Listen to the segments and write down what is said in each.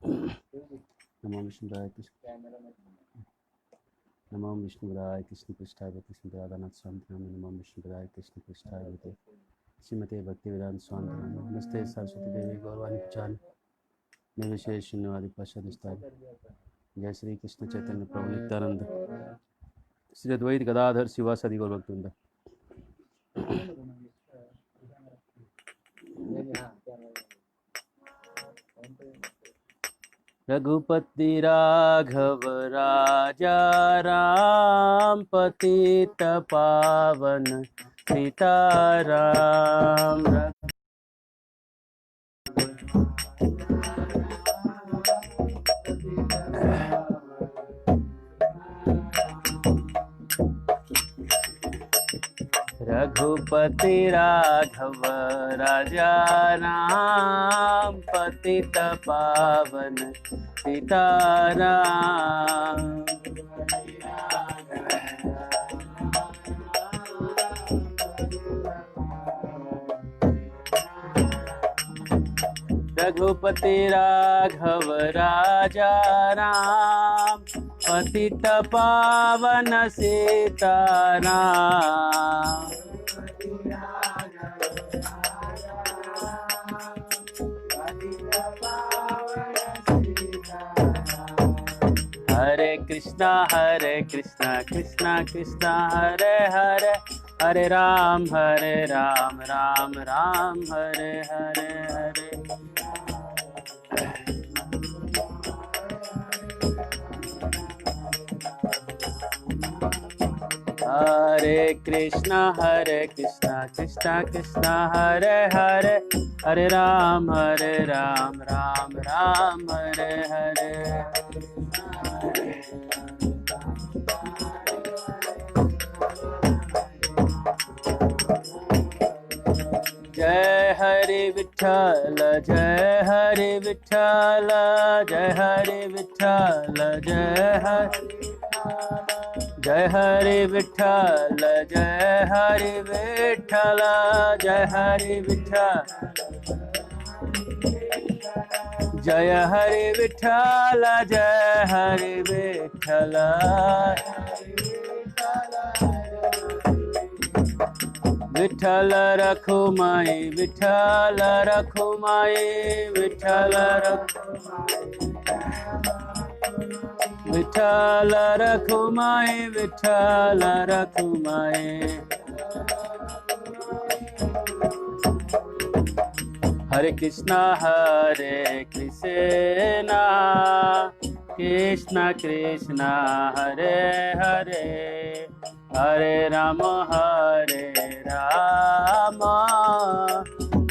नमो विष्णुराय कृष्ण नमो विष्णुराय कृष्ण पृष्ठाय भक्ति सिद्धानाथ स्वामी नाम नमो विष्णुराय कृष्ण पृष्ठाय भक्ति श्रीमते भक्ति वेदांत स्वामी नाम नमस्ते सरस्वती देवी गौरवाणी प्रचार निर्विशेष शून्यवादी पश्चात जय श्री कृष्ण चैतन्य प्रभु नित्यानंद श्री अद्वैत गदाधर शिवासादि गौर भक्तवृंद। रघुपति राघव राजा राम पतित पावन सीताराम। रघुपति राघव राजा राम पतित पावन सीताराम। रघुपति राघव राजा राम पतित पावन सीताराम। हरे कृष्णा कृष्णा कृष्णा हरे हरे, हरे राम राम राम हरे हरे हरे। हरे कृष्णा कृष्णा कृष्णा हरे हरे, हरे राम राम राम हरे हरे। जय हरि विठ्ठल जय हरि विठ्ठल, जय हरि विठ्ठल जय हरि विठ्ठल जय हरि विठ्ठल, जय हरि विठ्ठल जय हरि विठ्ठल जय हरि विठ्ठल। विठ्ठल रखुमाई विठ्ठल रखुमाई विठ्ठल विठ्ठल रखुमाई विठ्ठल रखुमाई। हरे कृष्णा कृष्णा कृष्णा हरे हरे, हरे राम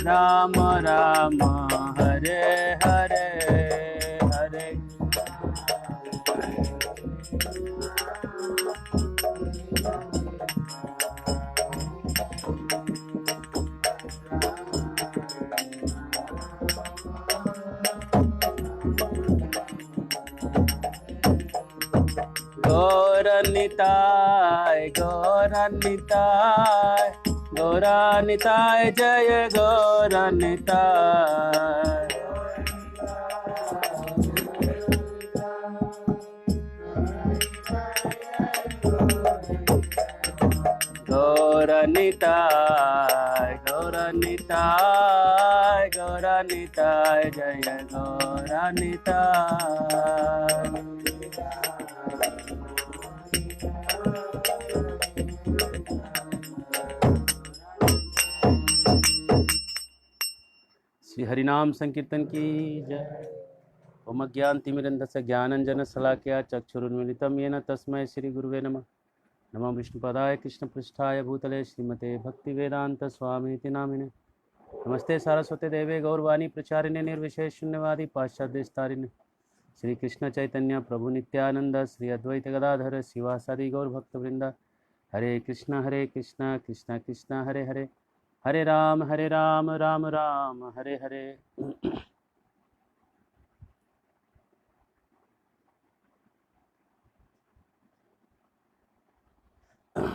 राम राम हरे हरे हरे। गौरनिताय गौरनिताय गौरनिताय जय गौरनिताय। गौरनिताय गौरनिताय गौरनिताय जय गौरनिताय। श्री हरिनाम संकीर्तन की जय। ओम अज्ञानतिमिरन्धस्य ज्ञानञ्जन शलाकया चक्षुरुन्मीलितं येन तस्मै श्री गुरुवे नमः। नमो विष्णुपदाय कृष्णपृष्ठाय भूतले श्रीमते भक्तिवेदांत स्वामीति नामिने। नमस्ते सारस्वती देवे गौरवाणी प्रचारिणे निर्विशेष शून्यवादी पाश्चात्यस्तारिणे। श्री कृष्ण चैतन्य प्रभु नित्यानंद श्री अद्वैत गदाधर शिवासादि गौर भक्तवृंद। हरे कृष्णा कृष्णा कृष्णा हरे हरे, हरे राम राम राम हरे हरे।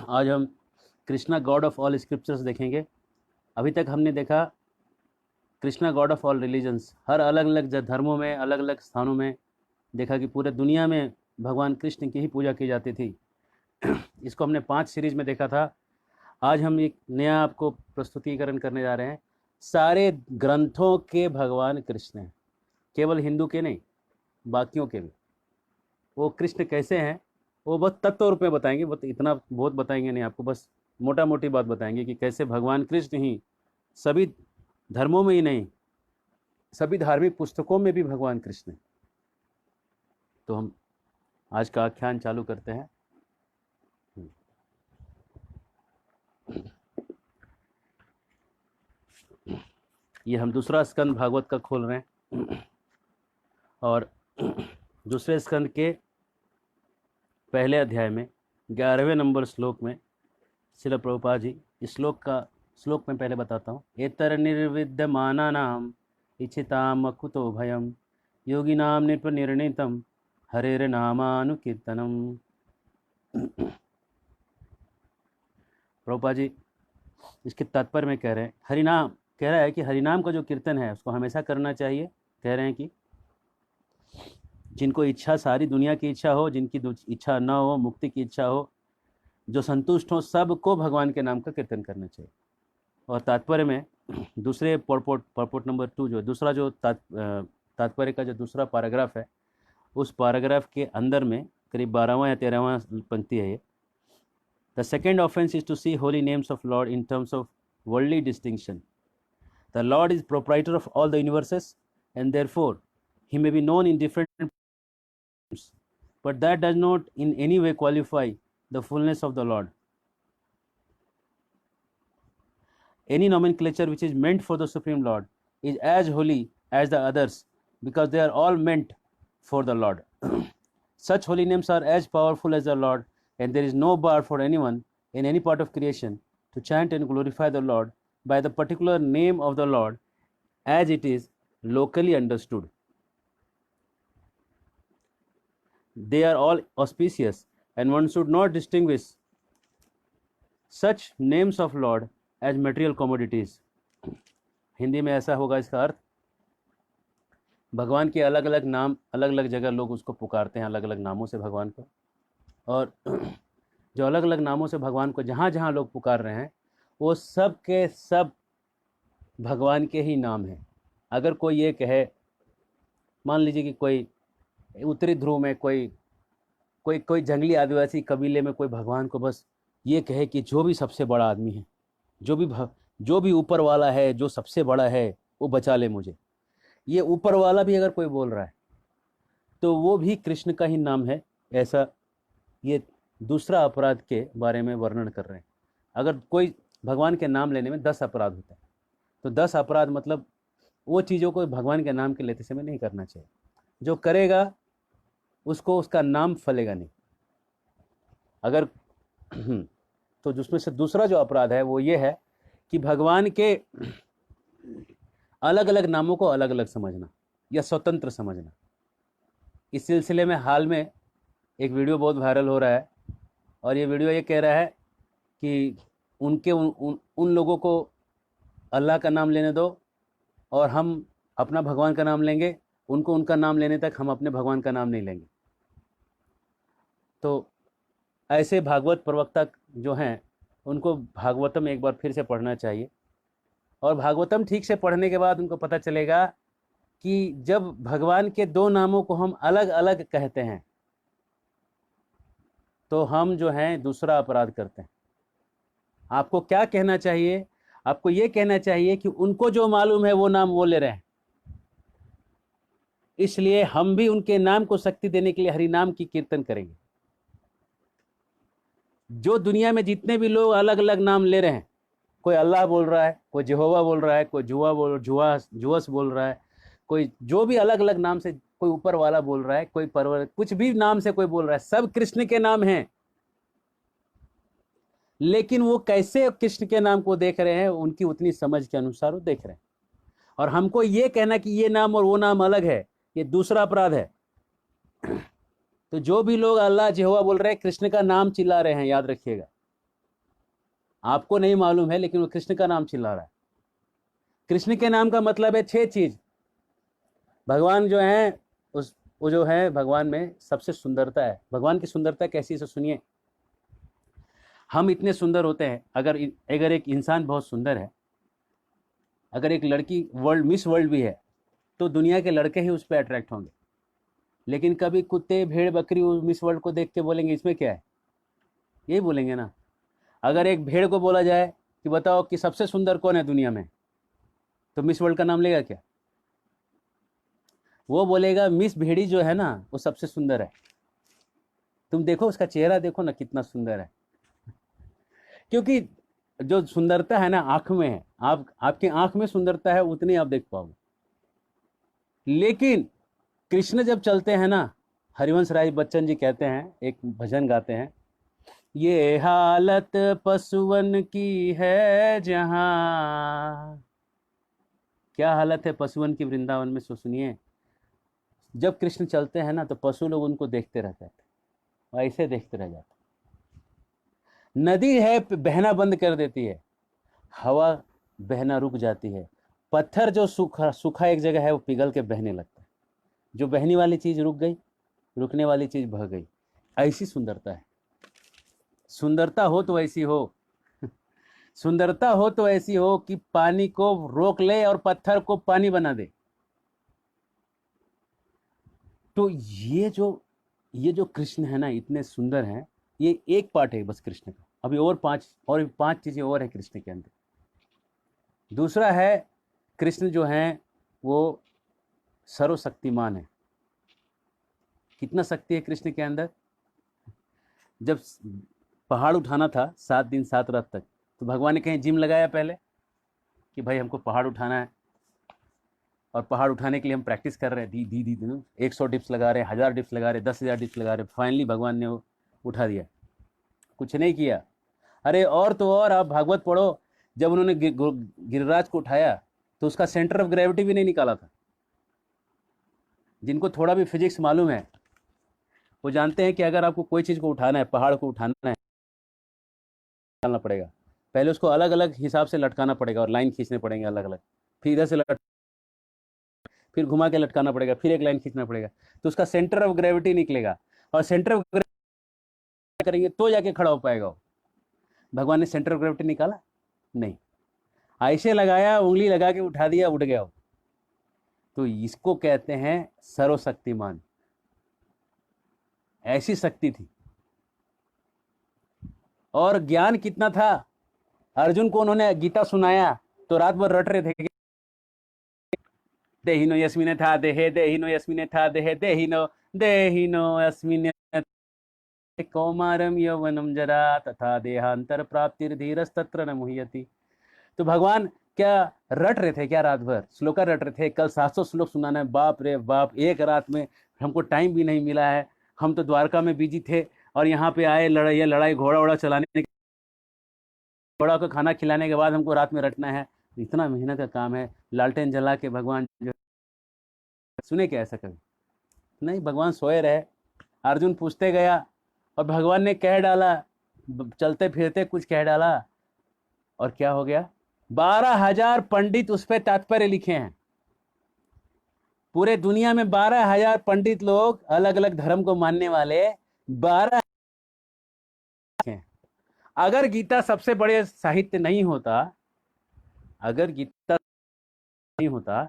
आज हम Krishna god of all scriptures देखेंगे। अभी तक हमने देखा Krishna god of all religions. हर अलग अलग धर्मों में, अलग अलग स्थानों में देखा कि पूरे दुनिया में भगवान कृष्ण की ही पूजा की जाती थी। इसको हमने 5 सीरीज में देखा था। आज हम एक नया आपको प्रस्तुतिकरण करने जा रहे हैं। सारे ग्रंथों के भगवान कृष्ण हैं, केवल हिंदू के नहीं, बाकियों के भी। वो कृष्ण कैसे हैं वो बहुत तत्व रूप में बताएंगे, बहुत इतना बहुत बताएंगे नहीं आपको, बस मोटा मोटी बात बताएंगे कि कैसे भगवान कृष्ण ही सभी धर्मों में ही नहीं, सभी धार्मिक पुस्तकों में भी भगवान कृष्ण हैं। तो हम आज का आख्यान चालू करते हैं। ये हम दूसरा स्कंद भागवत का खोल रहे हैं और दूसरे स्कंद के पहले अध्याय में 11वें नंबर श्लोक में श्रील प्रभुपाद जी, इस श्लोक में पहले बताता हूँ। एतर निर्विद्यमानानाम इच्छिताम कुतो भयम योगिनाम निपनिर्णितम हरेर नामानुकीर्तनम। प्रभुपाद जी इसके तात्पर्य में कह रहे हैं, हरिनाम कह रहा है कि हरिनाम का जो कीर्तन है उसको हमेशा करना चाहिए। कह रहे हैं कि जिनको इच्छा, सारी दुनिया की इच्छा हो, जिनकी इच्छा न हो, मुक्ति की इच्छा हो, जो संतुष्ट हो, सबको भगवान के नाम का कीर्तन करना चाहिए। और तात्पर्य में दूसरे पॉरपोर्ट नंबर 2 जो दूसरा जो तात्पर्य का जो दूसरा पैराग्राफ है, उस पैराग्राफ के अंदर में करीब 12वां या 13वां पंक्ति है ये। The second offence is to see holy names of lord in terms of worldly distinction. The lord is proprietor of all the universes and therefore he may be known in different names, but that does not in any way qualify the fullness of the Lord. Any nomenclature which is meant for the Supreme Lord is as holy as the others because they are all meant for the Lord. Such holy names are as powerful as the Lord, and there is no bar for anyone in any part of creation to chant and glorify the Lord by the particular name of the Lord as it is locally understood. They are all auspicious, and one should not distinguish such names of Lord as material commodities. Hindi में ऐसा होगा इसका अर्थ, भगवान के अलग अलग नाम, अलग अलग जगह लोग उसको पुकारते हैं अलग अलग नामों से भगवान को, और जो अलग अलग नामों से भगवान को जहाँ जहाँ लोग पुकार रहे हैं वो सब के सब भगवान के ही नाम हैं। अगर कोई ये कहे, मान लीजिए कि कोई उत्तरी ध्रुव में कोई जंगली आदिवासी कबीले में कोई भगवान को बस ये कहे कि जो भी सबसे बड़ा आदमी है, जो भी ऊपर वाला है, जो सबसे बड़ा है, वो बचा ले मुझे, ये ऊपर वाला भी अगर कोई बोल रहा है तो वो भी कृष्ण का ही नाम है। ऐसा ये दूसरा अपराध के बारे में वर्णन कर रहे हैं। अगर कोई भगवान के नाम लेने में 10 अपराध होता है, तो 10 अपराध मतलब वो चीज़ों को भगवान के नाम के लेते समय नहीं करना चाहिए। जो करेगा उसको उसका नाम फलेगा नहीं। अगर तो जिसमें से दूसरा जो अपराध है वो ये है कि भगवान के अलग अलग नामों को अलग अलग समझना या स्वतंत्र समझना। इस सिलसिले में हाल में एक वीडियो बहुत वायरल हो रहा है, और ये वीडियो ये कह रहा है कि उन लोगों को अल्लाह का नाम लेने दो और हम अपना भगवान का नाम लेंगे, उनको उनका नाम लेने तक हम अपने भगवान का नाम नहीं लेंगे। तो ऐसे भागवत प्रवक्ता जो हैं उनको भागवतम एक बार फिर से पढ़ना चाहिए, और भागवतम ठीक से पढ़ने के बाद उनको पता चलेगा कि जब भगवान के 2 नामों को हम अलग अलग कहते हैं तो हम जो हैं दूसरा अपराध करते हैं। आपको क्या कहना चाहिए? आपको ये कहना चाहिए कि उनको जो मालूम है वो नाम वो ले रहे हैं, इसलिए हम भी उनके नाम को शक्ति देने के लिए हरि नाम की कीर्तन करेंगे। जो दुनिया में जितने भी लोग अलग अलग नाम ले रहे हैं, कोई अल्लाह बोल रहा है, कोई यहोवा बोल रहा है, कोई जुआस बोल रहा है, कोई जो भी अलग अलग नाम से, कोई ऊपर वाला बोल रहा है, कोई परवर, कुछ भी नाम से कोई बोल रहा है, सब कृष्ण के नाम हैं। लेकिन वो कैसे कृष्ण के नाम को देख रहे हैं, उनकी उतनी समझ के अनुसार वो देख रहे हैं। और हमको ये कहना कि ये नाम और वो नाम अलग है, ये दूसरा अपराध है। तो जो भी लोग अल्लाह यहोवा बोल रहे हैं, कृष्ण का नाम चिल्ला रहे हैं, याद रखिएगा। आपको नहीं मालूम है लेकिन वो कृष्ण का नाम चिल्ला रहा है। कृष्ण के नाम का मतलब है 6 चीज। भगवान जो है उस वो जो है भगवान में सबसे सुंदरता है। भगवान की सुंदरता कैसी है इसे सुनिए। हम इतने सुंदर होते हैं, अगर एक इंसान बहुत सुंदर है, अगर एक लड़की वर्ल्ड मिस वर्ल्ड भी है, तो दुनिया के लड़के ही उस पर अट्रैक्ट होंगे। लेकिन कभी कुत्ते भेड़ बकरी उस मिस वर्ल्ड को देख के बोलेंगे इसमें क्या है, यही बोलेंगे ना। अगर एक भेड़ को बोला जाए कि बताओ कि सबसे सुंदर कौन है दुनिया में, तो मिस वर्ल्ड का नाम लेगा क्या? वो बोलेगा मिस भेड़ी जो है ना वो सबसे सुंदर है। तुम देखो उसका चेहरा देखो ना कितना सुंदर है। क्योंकि जो सुंदरता है ना आंख में है। आपकी आंख में सुंदरता है उतनी आप देख पाओगे। लेकिन कृष्ण जब चलते हैं ना, हरिवंश राय बच्चन जी कहते हैं, एक भजन गाते हैं, ये हालत पशुवन की है जहां। क्या हालत है पशुवन की वृंदावन में, सो सुनिए। जब कृष्ण चलते हैं ना तो पशु लोग उनको देखते रह जाते, ऐसे देखते रह जाते। नदी है बहना बंद कर देती है, हवा बहना रुक जाती है, पत्थर जो सूखा सूखा एक जगह है वो पिघल के बहने लगता है। जो बहने वाली चीज रुक गई, रुकने वाली चीज बह गई। ऐसी सुंदरता है। सुंदरता हो तो ऐसी हो। सुंदरता हो तो ऐसी हो कि पानी को रोक ले और पत्थर को पानी बना दे। तो ये जो कृष्ण है ना इतने सुंदर हैं। ये एक पार्ट है बस कृष्ण का। अभी और पांच चीजें और है कृष्ण के अंदर। दूसरा है कृष्ण जो है वो सर्वशक्तिमान है। कितना शक्ति है कृष्ण के अंदर। जब पहाड़ उठाना था 7 दिन 7 रात तक, तो भगवान ने कहीं जिम लगाया पहले कि भाई हमको पहाड़ उठाना है, और पहाड़ उठाने के लिए हम प्रैक्टिस कर रहे हैं, दी दी दी दी 100 डिप्स लगा रहे, 1000 डिप्स लगा रहे, 10,000 डिप्स लगा रहे। फाइनली भगवान ने वो उठा दिया। कुछ नहीं किया। अरे और तो और आप भागवत पढ़ो, जब उन्होंने गिरिराज को उठाया तो उसका सेंटर ऑफ ग्रेविटी भी नहीं निकाला था। जिनको थोड़ा भी फिजिक्स मालूम है वो जानते हैं कि अगर आपको कोई चीज़ को उठाना है, पहाड़ को उठाना है, निकालना पड़ेगा। पहले उसको अलग अलग हिसाब से लटकाना पड़ेगा और लाइन खींचने पड़ेंगे अलग अलग। फिर इधर से फिर घुमा के लटकाना पड़ेगा, फिर एक लाइन खींचना पड़ेगा, तो उसका सेंटर ऑफ ग्रेविटी निकलेगा। और सेंटर ऑफ ग्रेविटी करेंगे तो जाके खड़ा हो पाएगा वो। भगवान ने सेंटर ऑफ ग्रेविटी निकाला नहीं, ऐसे लगाया, उंगली लगा के उठा दिया, उठ गया वो। तो इसको कहते हैं सर्वशक्तिमान। ऐसी शक्ति थी। और ज्ञान कितना था। अर्जुन को उन्होंने गीता सुनाया तो रात भर रट रहे थे। देहिनो यस्मिने था देहे, देहिनो यस्मिने था देहे, देहिनो देहिनो यस्मिने कौमारम यौवनम जरा तथा देहांतर प्राप्तिर्धीरस्तत्र न मुह्यति। तो भगवान क्या रट रहे थे क्या रात भर, श्लोका रट रहे थे। कल 700 श्लोक सुनाना है, बाप रे बाप, एक रात में हमको टाइम भी नहीं मिला है। हम तो द्वारका में बिजी थे और यहाँ पे आए, लड़ाई घोड़ा वोड़ा चलाने, घोड़ा को खाना खिलाने के बाद हमको रात में रटना है। इतना मेहनत का काम है। लालटेन जला के भगवान जो सुने क्या ऐसा कभी? नहीं, भगवान सोए रहे। अर्जुन पूछते गया और भगवान ने कह डाला, चलते फिरते कुछ कह डाला, और क्या हो गया। 12,000 पंडित उस पर तात्पर्य लिखे हैं। पूरे दुनिया में 12,000 पंडित लोग, अलग अलग धर्म को मानने वाले 12 हैं। अगर गीता सबसे बड़े साहित्य नहीं होता, अगर गीता नहीं होता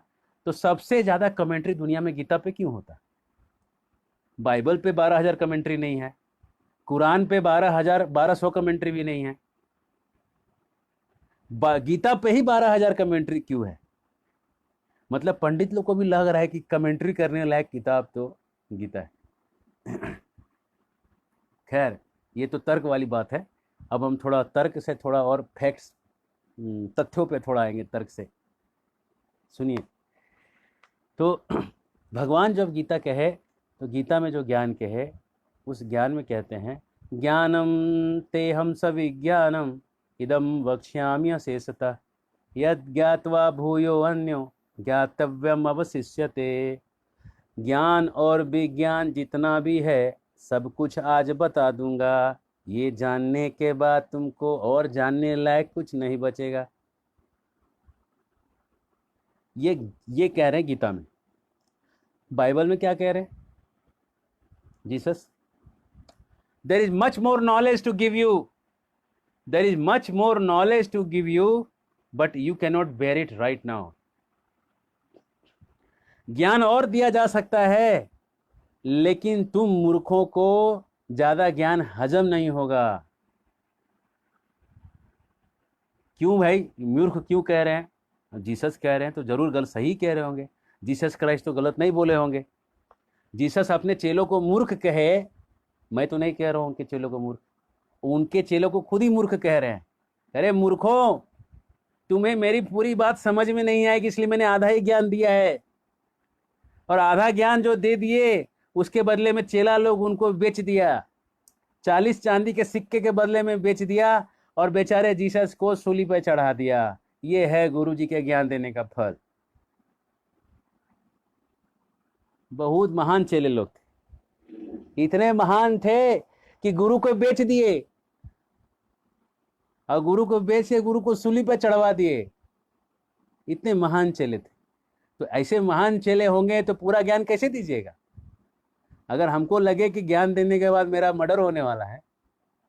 तो सबसे ज्यादा कमेंट्री दुनिया में गीता पे क्यों होता। बाइबल पे 12,000 कमेंट्री नहीं है, कुरान पे 12,100 कमेंट्री भी नहीं है, गीता पे ही 12,000 कमेंट्री क्यों है। मतलब पंडित लोग को भी लग रहा है कि कमेंट्री करने लायक किताब तो गीता है। खैर, ये तो तर्क वाली बात है। अब हम थोड़ा तर्क से थोड़ा और फैक्ट्स, तथ्यों पे थोड़ा आएंगे तर्क से। सुनिए। तो भगवान जब गीता कहे तो गीता में जो ज्ञान कहे उस ज्ञान में कहते हैं, ज्ञानम तेहम सविज्ञानम इदम वक्ष्याम्य शेषतः यद ज्ञात्वा भूयो अन्यो ज्ञातव्यम अवशिष्यते। ज्ञान और विज्ञान जितना भी है सब कुछ आज बता दूंगा। ये जानने के बाद तुमको और जानने लायक कुछ नहीं बचेगा। ये कह रहे हैं गीता में। बाइबल में क्या कह रहे हैं Jesus? There is much more knowledge to give you, there is much more knowledge to give you, but you can not bear it right now. ज्ञान और दिया जा सकता है, लेकिन तुम मूर्खों को ज्यादा ज्ञान हजम नहीं होगा। क्यों भाई, मूर्ख क्यों कह रहे हैं? जीसस कह रहे हैं तो जरूर गलत सही कह रहे होंगे। जीसस क्राइस्ट तो गलत नहीं बोले होंगे। जीसस अपने चेलों को मूर्ख कहे, मैं तो नहीं कह रहा हूं उनके चेलों को मूर्ख, उनके चेलों को खुद ही मूर्ख कह रहे हैं। अरे मूर्खों, तुम्हें मेरी पूरी बात समझ में नहीं आएगी, इसलिए मैंने आधा ही ज्ञान दिया है। और आधा ज्ञान जो दे दिए उसके बदले में चेला लोग उनको बेच दिया, 40 चांदी के सिक्के के बदले में बेच दिया, और बेचारे जीसस को सूली पर चढ़ा दिया। ये है गुरु जी के ज्ञान देने का फल। बहुत महान चेले लोग थे, इतने महान थे कि गुरु को बेच दिए, और गुरु को बेच के गुरु को सूली पर चढ़वा दिए। इतने महान चेले थे। तो ऐसे महान चेले होंगे तो पूरा ज्ञान कैसे दीजिएगा? अगर हमको लगे कि ज्ञान देने के बाद मेरा मर्डर होने वाला है,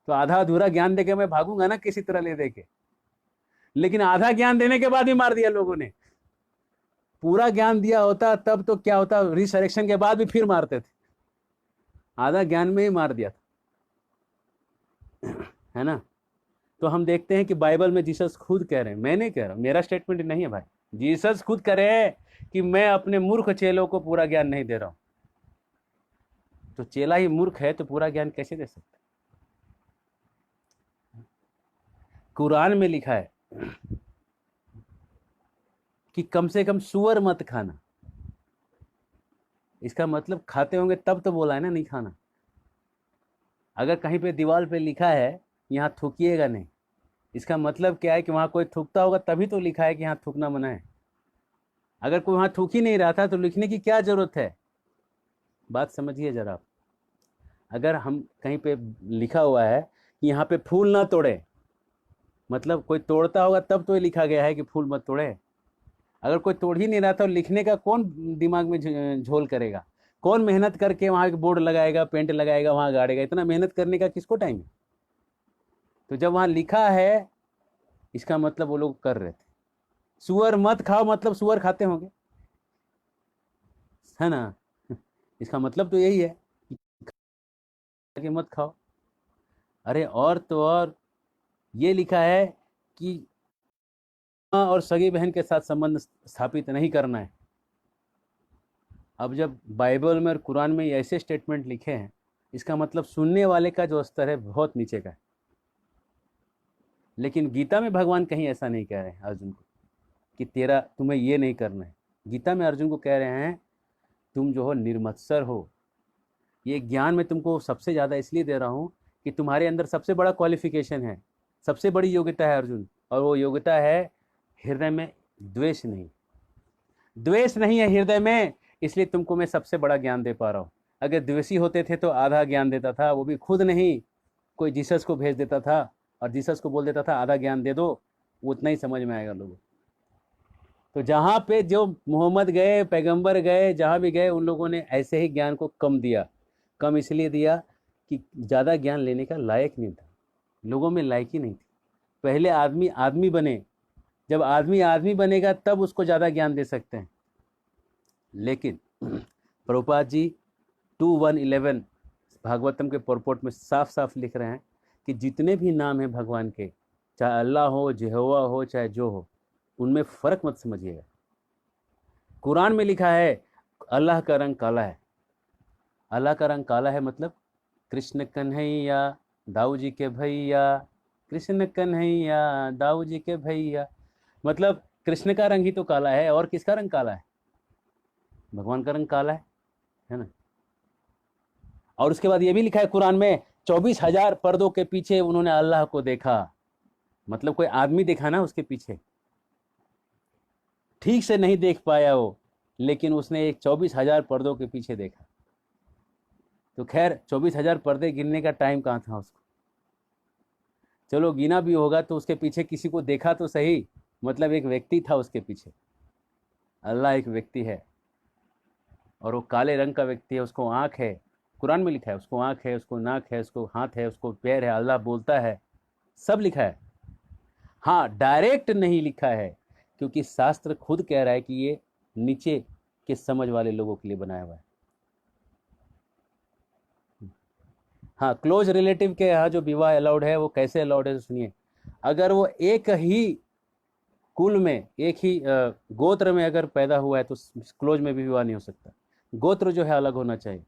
तो आधा अधूरा ज्ञान देके मैं भागूंगा ना किसी तरह ले देके। लेकिन आधा ज्ञान देने के बाद भी मार दिया लोगों ने। पूरा ज्ञान दिया होता तब तो क्या होता, रिसरेक्शन के बाद भी फिर मारते थे। आधा ज्ञान में ही मार दिया था, है ना। तो हम देखते हैं कि बाइबल में जीसस खुद कह रहे हैं, मैं नहीं कह रहा, मेरा स्टेटमेंट नहीं है भाई, जीसस खुद कह रहे हैं कि मैं अपने मूर्ख चेलों को पूरा ज्ञान नहीं दे रहा हूं। तो चेला ही मूर्ख है तो पूरा ज्ञान कैसे दे सकते? कुरान में लिखा है कि कम से कम सूअर मत खाना। इसका मतलब खाते होंगे तब तो बोला है ना, नहीं खाना। अगर कहीं पे दीवार पे लिखा है यहाँ थूकिएगा नहीं, इसका मतलब क्या है कि वहां कोई थूकता होगा तभी तो लिखा है कि यहाँ थूकना मना है। अगर कोई वहां थूक ही नहीं रहा था तो लिखने की क्या जरूरत है? बात समझिए जरा आप। अगर हम कहीं पे लिखा हुआ है कि यहाँ पे फूल ना तोड़े, मतलब कोई तोड़ता होगा तब तो ये लिखा गया है कि फूल मत तोड़े। अगर कोई तोड़ ही नहीं रहा तो लिखने का कौन दिमाग में झोल करेगा? कौन मेहनत करके वहां एक बोर्ड लगाएगा, पेंट लगाएगा, वहां गाड़ेगा? इतना मेहनत करने का किसको टाइम है? तो जब वहां लिखा है, इसका मतलब वो लोग कर रहे थे। सुअर मत खाओ मतलब सुअर खाते होंगे, है ना। इसका मतलब तो यही है कि मत खाओ। अरे और तो और ये लिखा है कि माँ और सगी बहन के साथ संबंध स्थापित नहीं करना है। अब जब बाइबल में और कुरान में ऐसे स्टेटमेंट लिखे हैं, इसका मतलब सुनने वाले का जो स्तर है बहुत नीचे का है। लेकिन गीता में भगवान कहीं ऐसा नहीं कह रहे हैं अर्जुन को कि तुम्हें ये नहीं करना है। गीता में अर्जुन को कह रहे हैं तुम जो हो निर्मत्सर हो। ये ज्ञान मैं तुमको सबसे ज़्यादा इसलिए दे रहा हूँ कि तुम्हारे अंदर सबसे बड़ा क्वालिफिकेशन है, सबसे बड़ी योग्यता है अर्जुन, और वो योग्यता है हृदय में द्वेष नहीं। द्वेष नहीं है हृदय में, इसलिए तुमको मैं सबसे बड़ा ज्ञान दे पा रहा हूँ। अगर द्वेषी होते थे तो आधा ज्ञान देता था, वो भी खुद नहीं, कोई जीसस को भेज देता था और जीसस को बोल देता था आधा ज्ञान दे दो, वो उतना ही समझ में आएगा लोगों। तो जहाँ पे जो मोहम्मद गए, पैगंबर गए, जहाँ भी गए, उन लोगों ने ऐसे ही ज्ञान को कम दिया। कम इसलिए दिया कि ज़्यादा ज्ञान लेने का लायक नहीं था, लोगों में लायकी नहीं थी। पहले आदमी आदमी बने, जब आदमी आदमी बनेगा तब उसको ज़्यादा ज्ञान दे सकते हैं। लेकिन प्रभुपाद जी 2:111 भागवतम के परपोर्ट में साफ साफ लिख रहे हैं कि जितने भी नाम हैं भगवान के, चाहे अल्लाह हो, यहोवा हो, चाहे जो हो, उनमें फ़र्क मत समझिएगा। कुरान में लिखा है अल्लाह का रंग काला है। अल्लाह का रंग काला है मतलब कृष्ण कन्हैया दाऊ जी के भैया, कृष्ण कन्हैया दाऊ जी के भैया, मतलब कृष्ण का रंग ही तो काला है, और किसका रंग काला है? भगवान का रंग काला है ना। और उसके बाद ये भी लिखा है कुरान में 24,000 पर्दों के पीछे उन्होंने अल्लाह को देखा, मतलब कोई आदमी देखा ना उसके पीछे, ठीक से नहीं देख पाया वो, लेकिन उसने एक 24,000 पर्दों के पीछे देखा। तो खैर 24,000 पर्दे गिनने का टाइम कहाँ था उसको? चलो गिना भी होगा तो उसके पीछे किसी को देखा तो सही, मतलब एक व्यक्ति था उसके पीछे। अल्लाह एक व्यक्ति है और वो काले रंग का व्यक्ति है, उसको आँख है, कुरान में लिखा है, उसको आँख है, उसको नाक है, उसको हाथ है, उसको पैर है, अल्लाह बोलता है, सब लिखा है। हाँ, डायरेक्ट नहीं लिखा है, क्योंकि शास्त्र खुद कह रहा है कि ये नीचे के समझ वाले लोगों के लिए बनाया हुआ है। हाँ, क्लोज रिलेटिव के यहाँ जो विवाह अलाउड है, वो कैसे अलाउड है तो सुनिए। अगर वो एक ही कुल में, एक ही गोत्र में अगर पैदा हुआ है तो क्लोज में भी विवाह नहीं हो सकता। गोत्र जो है अलग होना चाहिए।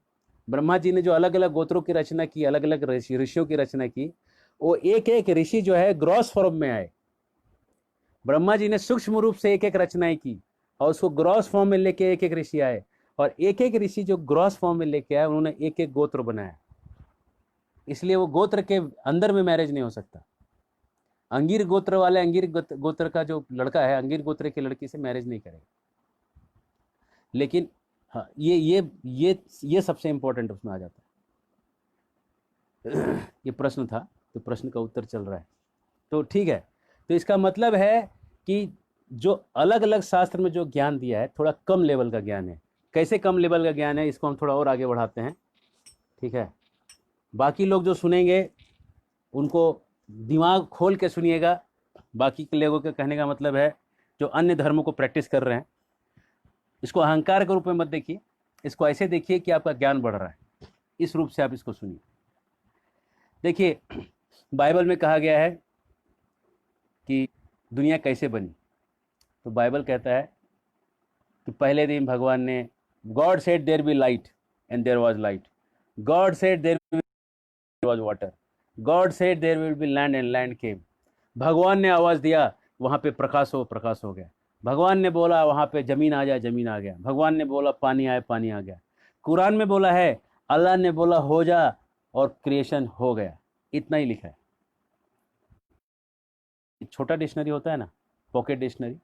ब्रह्मा जी ने जो अलग अलग गोत्रों की रचना की, अलग अलग ऋषियों की रचना की, वो एक एक ऋषि जो है ग्रॉस फॉर्म में आए। ब्रह्मा जी ने सूक्ष्म रूप से एक एक रचनाएं की और उसको ग्रॉस फॉर्म में लेके एक एक ऋषि आए, और एक एक ऋषि जो ग्रॉस फॉर्म में लेके आए उन्होंने एक एक गोत्र बनाया। इसलिए वो गोत्र के अंदर में मैरिज नहीं हो सकता। अंगीर गोत्र वाले अंगीर गोत्र का जो लड़का है अंगीर गोत्र की लड़की से मैरिज नहीं करेगा। लेकिन हाँ, ये सबसे इंपॉर्टेंट उसमें आ जाता है। ये प्रश्न था, तो प्रश्न का उत्तर चल रहा है, तो ठीक है। तो इसका मतलब है कि जो अलग अलग शास्त्र में जो ज्ञान दिया है थोड़ा कम लेवल का ज्ञान है। कैसे कम लेवल का ज्ञान है, इसको हम थोड़ा और आगे बढ़ाते हैं, ठीक है। बाकी लोग जो सुनेंगे उनको दिमाग खोल के सुनिएगा। बाकी के लोगों के कहने का मतलब है जो अन्य धर्मों को प्रैक्टिस कर रहे हैं, इसको अहंकार के रूप में मत देखिए, इसको ऐसे देखिए कि आपका ज्ञान बढ़ रहा है। इस रूप से आप इसको सुनिए। देखिए, बाइबल में कहा गया है कि दुनिया कैसे बनी। तो बाइबल कहता है कि पहले दिन भगवान ने, God said there be light and there was light, God said there was water, God said there will be land and land came. भगवान ने आवाज़ दिया, वहाँ पे प्रकाश हो गया। भगवान ने बोला वहाँ पे ज़मीन आ जाए, ज़मीन आ गया। भगवान ने बोला पानी आए, पानी आ गया। कुरान में बोला है, अल्लाह ने बोला हो जा और क्रिएशन हो गया। इतना ही लिखा है। छोटा डिक्शनरी होता है ना, पॉकेट डिक्शनरी,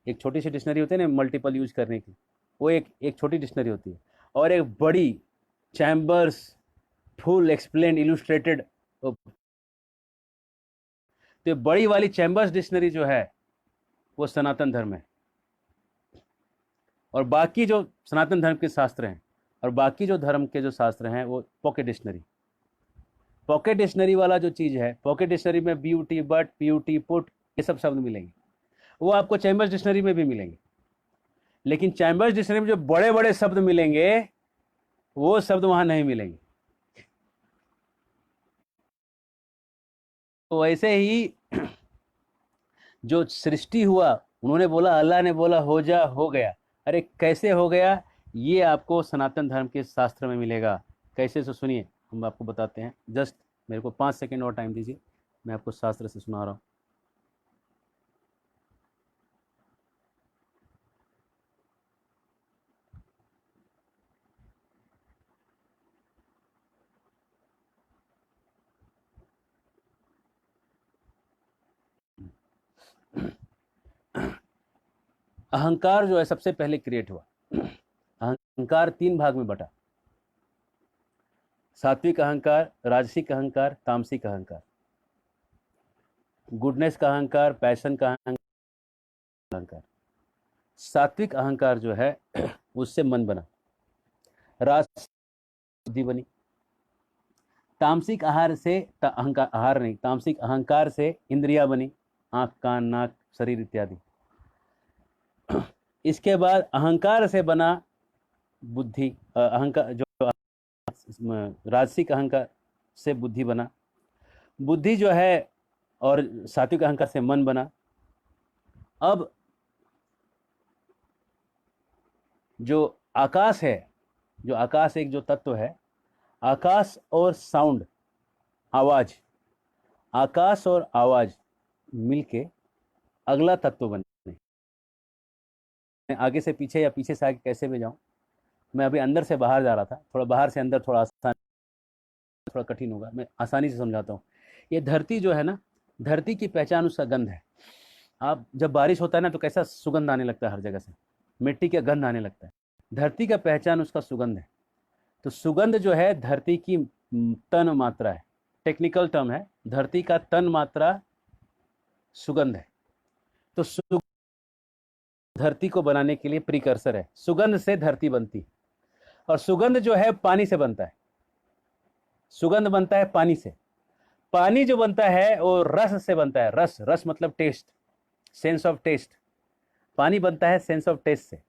एक छोटी सी डिक्शनरी होती है ना मल्टीपल यूज करने की, वो एक छोटी डिक्शनरी होती है, और एक बड़ी चैम्बर्स फुल एक्सप्लेन इलुस्ट्रेटेड। तो बड़ी वाली चैम्बर्स डिक्शनरी जो है वो सनातन धर्म है, और बाकी जो सनातन धर्म के शास्त्र हैं और बाकी जो धर्म के जो शास्त्र हैं वो पॉकेट डिक्शनरी। पॉकेट डिक्शनरी वाला जो चीज़ है, पॉकेट डिक्शनरी में ब्यूटी, बट, प्यूटी, पुट, ये सब शब्द मिलेंगे, वो आपको चैम्बर्स डिक्शनरी में भी मिलेंगे। लेकिन चैम्बर्स डिक्शनरी में जो बड़े बड़े शब्द मिलेंगे वो शब्द वहां नहीं मिलेंगे। तो ऐसे ही जो सृष्टि हुआ, उन्होंने बोला, अल्लाह ने बोला हो जा, हो गया। अरे कैसे हो गया, ये आपको सनातन धर्म के शास्त्र में मिलेगा। कैसे, तो सुनिए, हम आपको बताते हैं। जस्ट मेरे को 5 सेकंड और टाइम दीजिए, मैं आपको शास्त्र से सुना रहा हूँ। अहंकार जो है सबसे पहले क्रिएट हुआ। अहंकार 3 भाग में बटा, सात्विक अहंकार, राजसिक अहंकार, तामसिक अहंकार। गुडनेस का अहंकार, पैशन का अहंकार। सात्विक अहंकार जो है उससे मन बना, राज बुद्धि बनी। तामसिक आहार से अहंकार, आहार नहीं, तामसिक अहंकार से इंद्रिया बनी, आंख, कान, नाक, शरीर इत्यादि। इसके बाद अहंकार से बना बुद्धि, अहंकार जो राजसिक अहंकार से बुद्धि बना, बुद्धि जो है, और सात्विक अहंकार से मन बना। अब जो आकाश है, जो आकाश एक जो तत्व है, आकाश और साउंड, आवाज, आकाश और आवाज मिलके अगला तत्व बने। मैं आगे से पीछे या पीछे से आगे कैसे में जाऊं, मैं अभी अंदर से बाहर जा रहा था, थोड़ा बाहर से अंदर, थोड़ा आसान, थोड़ा कठिन होगा, मैं आसानी से समझाता हूँ। ये धरती जो है ना, धरती की पहचान उसका गंध है। आप जब बारिश होता है ना तो कैसा सुगंध आने लगता है, हर जगह से मिट्टी का गंध आने लगता है। धरती का पहचान उसका सुगंध है। तो सुगंध जो है धरती की तन मात्रा है, टेक्निकल टर्म है, धरती का तन मात्रा सुगंध है। तो धरती को बनाने के लिए प्रिकर्सर है। सुगंध से धरती बनती है, और सुगंध जो है पानी से बनता है। सुगंध बनता है पानी से। पानी जो बनता है वो रस से बनता है। रस, रस मतलब टेस्ट, सेंस ऑफ टेस्ट। पानी बनता है सेंस ऑफ टेस्ट से।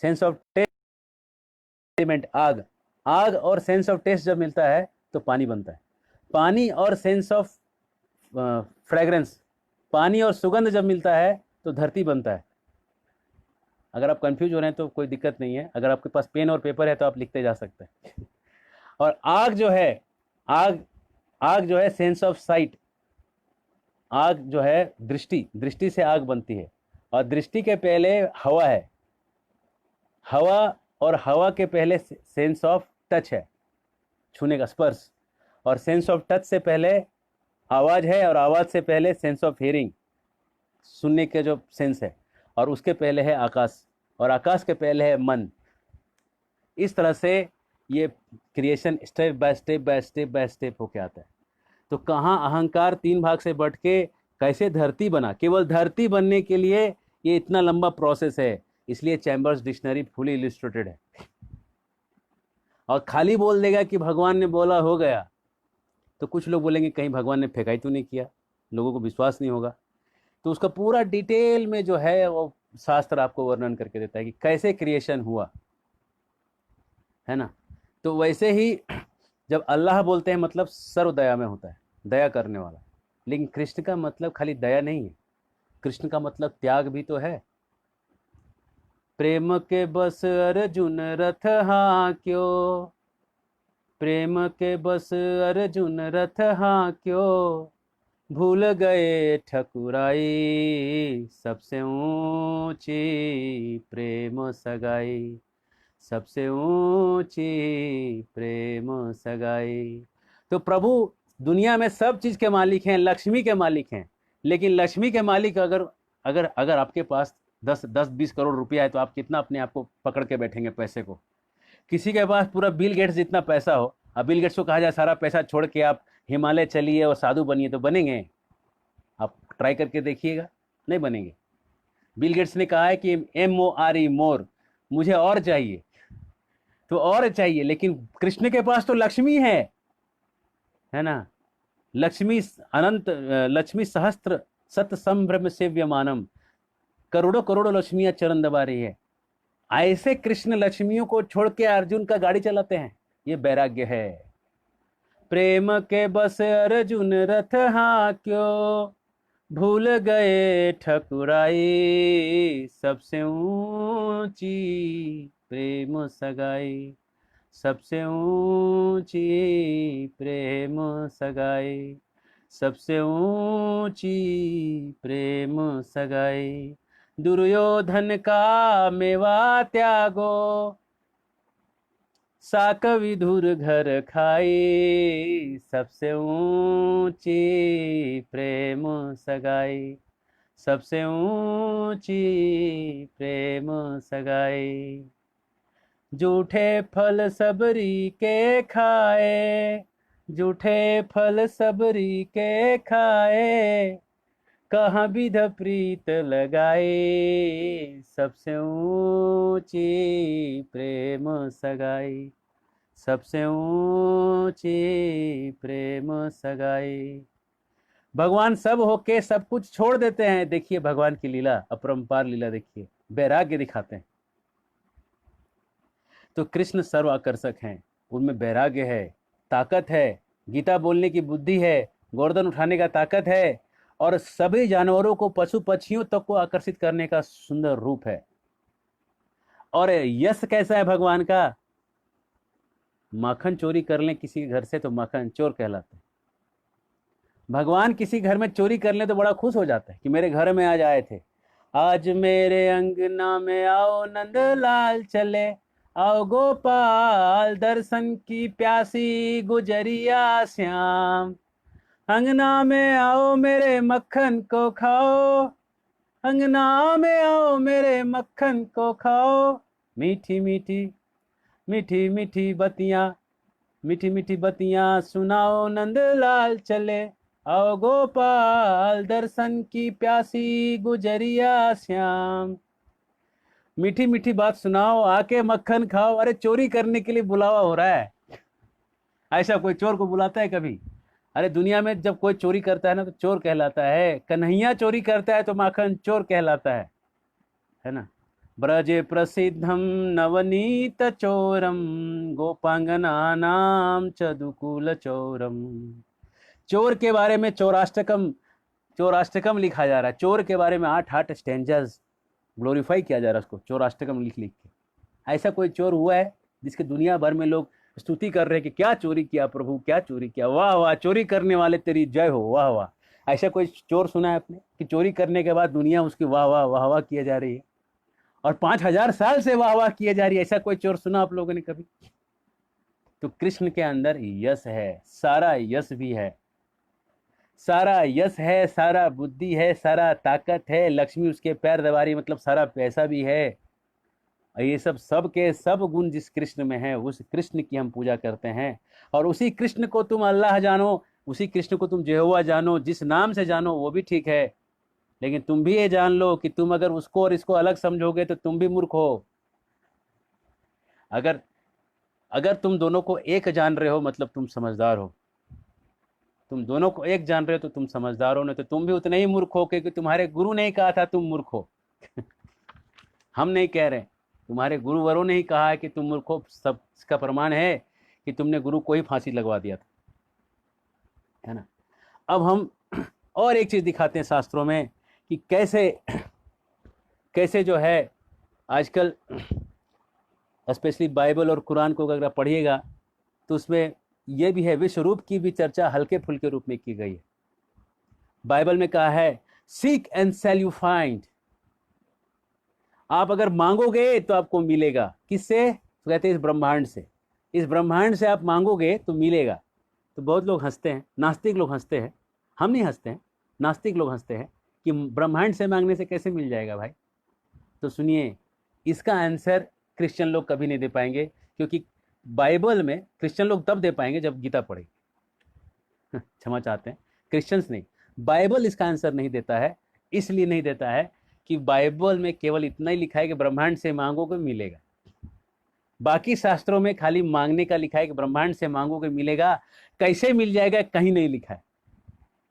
सेंस ऑफ टेस्ट एलिमेंट आग, आग और सेंस ऑफ टेस्ट जब मिलता है तो पानी बनता है। पानी और सेंस ऑफ फ्रेग्रेंस, पानी और सुगंध जब मिलता है तो धरती बनता है। अगर आप कंफ्यूज हो रहे हैं तो कोई दिक्कत नहीं है, अगर आपके पास पेन और पेपर है तो आप लिखते जा सकते हैं। और आग जो है, आग, आग जो है सेंस ऑफ साइट। आग जो है दृष्टि, दृष्टि से आग बनती है। और दृष्टि के पहले हवा है, हवा, और हवा के पहले सेंस ऑफ टच है, छूने का, स्पर्श। और सेंस ऑफ टच से पहले आवाज है, और आवाज से पहले सेंस ऑफ हियरिंग, सुनने के जो सेंस है। और उसके पहले है आकाश, और आकाश के पहले है मन। इस तरह से ये creation step by step by step by step होके आता है। तो कहाँ अहंकार 3 भाग से बढ़ के कैसे धरती बना, केवल धरती बनने के लिए ये इतना लंबा प्रोसेस है। इसलिए चैम्बर्स डिक्शनरी फुली इलिस्ट्रेटेड है। और खाली बोल देगा कि भगवान ने बोला हो गया, तो कुछ लोग बोलेंगे कहीं भगवान ने फेंकाई तो नहीं किया, लोगों को विश्वास नहीं होगा। तो उसका पूरा डिटेल में जो है वो शास्त्र आपको वर्णन करके देता है कि कैसे क्रिएशन हुआ, है ना। तो वैसे ही जब अल्लाह बोलते हैं मतलब सर्व दया में होता है, दया करने वाला। लेकिन कृष्ण का मतलब खाली दया नहीं है, कृष्ण का मतलब त्याग भी तो है। प्रेम के बस अर्जुन रथ हाँ क्यों, प्रेम के बस अर्जुन रथ हाँ क्यों, भूल गए ठकुराई सबसे ऊंची प्रेम सगाई, सबसे ऊंची प्रेम सगाई। तो प्रभु दुनिया में सब चीज के मालिक हैं, लक्ष्मी के मालिक हैं। लेकिन लक्ष्मी के मालिक अगर अगर अगर आपके पास 10-20 करोड़ रुपया है तो आप कितना अपने आप को पकड़ के बैठेंगे पैसे को। किसी के पास पूरा बिल गेट्स जितना पैसा हो, अब बिल गेट्स को कहा जाए सारा पैसा छोड़ के आप हिमालय चलिए और साधु बनिए, तो बनेंगे? आप ट्राई करके देखिएगा, नहीं बनेंगे। बिल गेट्स ने कहा है कि MORE, मोर, मुझे और चाहिए, तो और चाहिए। लेकिन कृष्ण के पास तो लक्ष्मी है ना। लक्ष्मी अनंत, लक्ष्मी सहस्त्र सत संभ्रम सेव्यमानम, करोड़ों करोड़ों लक्ष्मियां चरण दबा रही है। ऐसे कृष्ण लक्ष्मियों को छोड़ के अर्जुन का गाड़ी चलाते हैं, ये वैराग्य है। प्रेम के बस अर्जुन रथ हाँ क्यों, भूल गए ठकुराई सबसे ऊंची प्रेम सगाई, सबसे ऊंची प्रेम सगाई, सबसे ऊंची प्रेम सगाई। दुर्योधन का मेवा त्यागो, साक विधुर घर खाई, सबसे ऊंची प्रेम सगाई, सबसे ऊंची प्रेम सगाई। जूठे फल सबरी के खाए, जूठे फल सबरी के खाए, कहाँ विध प्रीत लगाए, सबसे ऊंची प्रेम सगाई, सबसे ऊंची प्रेम सगाई। भगवान सब होके सब कुछ छोड़ देते हैं। देखिए भगवान की लीला, अपरंपार लीला देखिए, वैराग्य दिखाते हैं। तो कृष्ण सर्व आकर्षक हैं, उनमें वैराग्य है, ताकत है, गीता बोलने की बुद्धि है, गर्दन उठाने का ताकत है, और सभी जानवरों को, पशु पक्षियों तक को आकर्षित करने का सुंदर रूप है। और यश कैसा है भगवान का? माखन चोरी कर लें किसी घर से तो माखन चोर कहलाते हैं। भगवान किसी घर में चोरी कर लें तो बड़ा खुश हो जाता है कि मेरे घर में आज आए थे, आज मेरे अंगना में आओ नंदलाल चले, आओ गोपाल दर्शन की प्यासी गुजरिया श्याम, अंगना में आओ मेरे मक्खन को खाओ, अंगना में आओ मेरे मक्खन को खाओ, मीठी मीठी मीठी मीठी बतियाँ, मीठी मीठी बतियाँ सुनाओ नंदलाल चले, आओ गोपाल दर्शन की प्यासी गुजरिया श्याम। मीठी मीठी बात सुनाओ, आके मक्खन खाओ। अरे चोरी करने के लिए बुलावा हो रहा है। ऐसा कोई चोर को बुलाता है कभी? अरे दुनिया में जब कोई चोरी करता है ना तो चोर कहलाता है। कन्हैया चोरी करता है तो माखन चोर कहलाता है ना। ब्रजे प्रसिद्धम नवनीत चोरम, गोपांगनानाम चदुकुल चोरम। चोर के बारे में चौराष्टकम, चौराष्टकम लिखा जा रहा है। चोर के बारे में 8 स्टैंजास ग्लोरीफाई किया जा रहा है उसको, चौराष्टकम लिख लिख के। ऐसा कोई चोर हुआ है जिसके दुनिया भर में लोग स्तुति कर रहे हैं कि क्या चोरी किया प्रभु, क्या चोरी किया, वाह वाह, चोरी करने वाले तेरी जय हो, वाह वाह। ऐसा कोई चोर सुना है आपने कि चोरी करने के बाद दुनिया उसकी वाह वाह वाह वाह किया जा रही है, और 5000 साल से वाह वाह किए जा रही है? ऐसा कोई चोर सुना आप लोगों ने कभी? तो कृष्ण के अंदर यश है, सारा यश भी है, सारा यश है, सारा बुद्धि है, सारा ताकत है, लक्ष्मी उसके पैर दबारी, मतलब सारा पैसा भी है। ये सब के सब गुण जिस कृष्ण में है, उस कृष्ण की हम पूजा करते हैं। और उसी कृष्ण को तुम अल्लाह जानो, उसी कृष्ण को तुम यहोवा जानो, जिस नाम से जानो वो भी ठीक है। लेकिन तुम भी ये जान लो कि तुम अगर उसको और इसको अलग समझोगे तो तुम भी मूर्ख हो। अगर अगर तुम दोनों को एक जान रहे हो मतलब तुम समझदार हो। तुम दोनों को एक जान रहे हो तो तुम समझदार हो, नहीं तो तुम भी उतने ही मूर्ख हो, क्योंकि तुम्हारे गुरु ने ही कहा था तुम मूर्ख हो। हम नहीं कह रहे, तुम्हारे गुरुवरों ने ही कहा है कि तुम मूर्ख हो। सब इसका प्रमाण है कि तुमने गुरु को ही फांसी लगवा दिया था, है ना। अब हम और एक चीज दिखाते हैं शास्त्रों में कि कैसे कैसे जो है आजकल स्पेशली बाइबल और कुरान को अगर आप पढ़िएगा तो उसमें यह भी है, विश्व रूप की भी चर्चा हल्के फुल्के रूप में की गई है। बाइबल में कहा है seek and shall you find. आप अगर मांगोगे तो आपको मिलेगा। किससे? तो कहते हैं इस ब्रह्मांड से। इस ब्रह्मांड से आप मांगोगे तो मिलेगा। तो बहुत लोग हंसते हैं, नास्तिक लोग हंसते हैं, हम नहीं हंसते हैं, नास्तिक लोग हंसते हैं कि ब्रह्मांड से मांगने से कैसे मिल जाएगा भाई। तो सुनिए, इसका आंसर क्रिश्चियन लोग कभी नहीं दे पाएंगे, क्योंकि बाइबल में क्रिश्चियन लोग तब दे पाएंगे जब गीता पढ़े। क्षमा चाहते हैं, क्रिश्चियंस नहीं, बाइबल इसका आंसर नहीं देता है। इसलिए नहीं देता है कि बाइबल में केवल इतना ही लिखा है कि ब्रह्मांड से मांगोगे मिलेगा। बाकी शास्त्रों में खाली मांगने का लिखा है कि ब्रह्मांड से मांगोगे मिलेगा, कैसे मिल जाएगा कहीं नहीं लिखा है।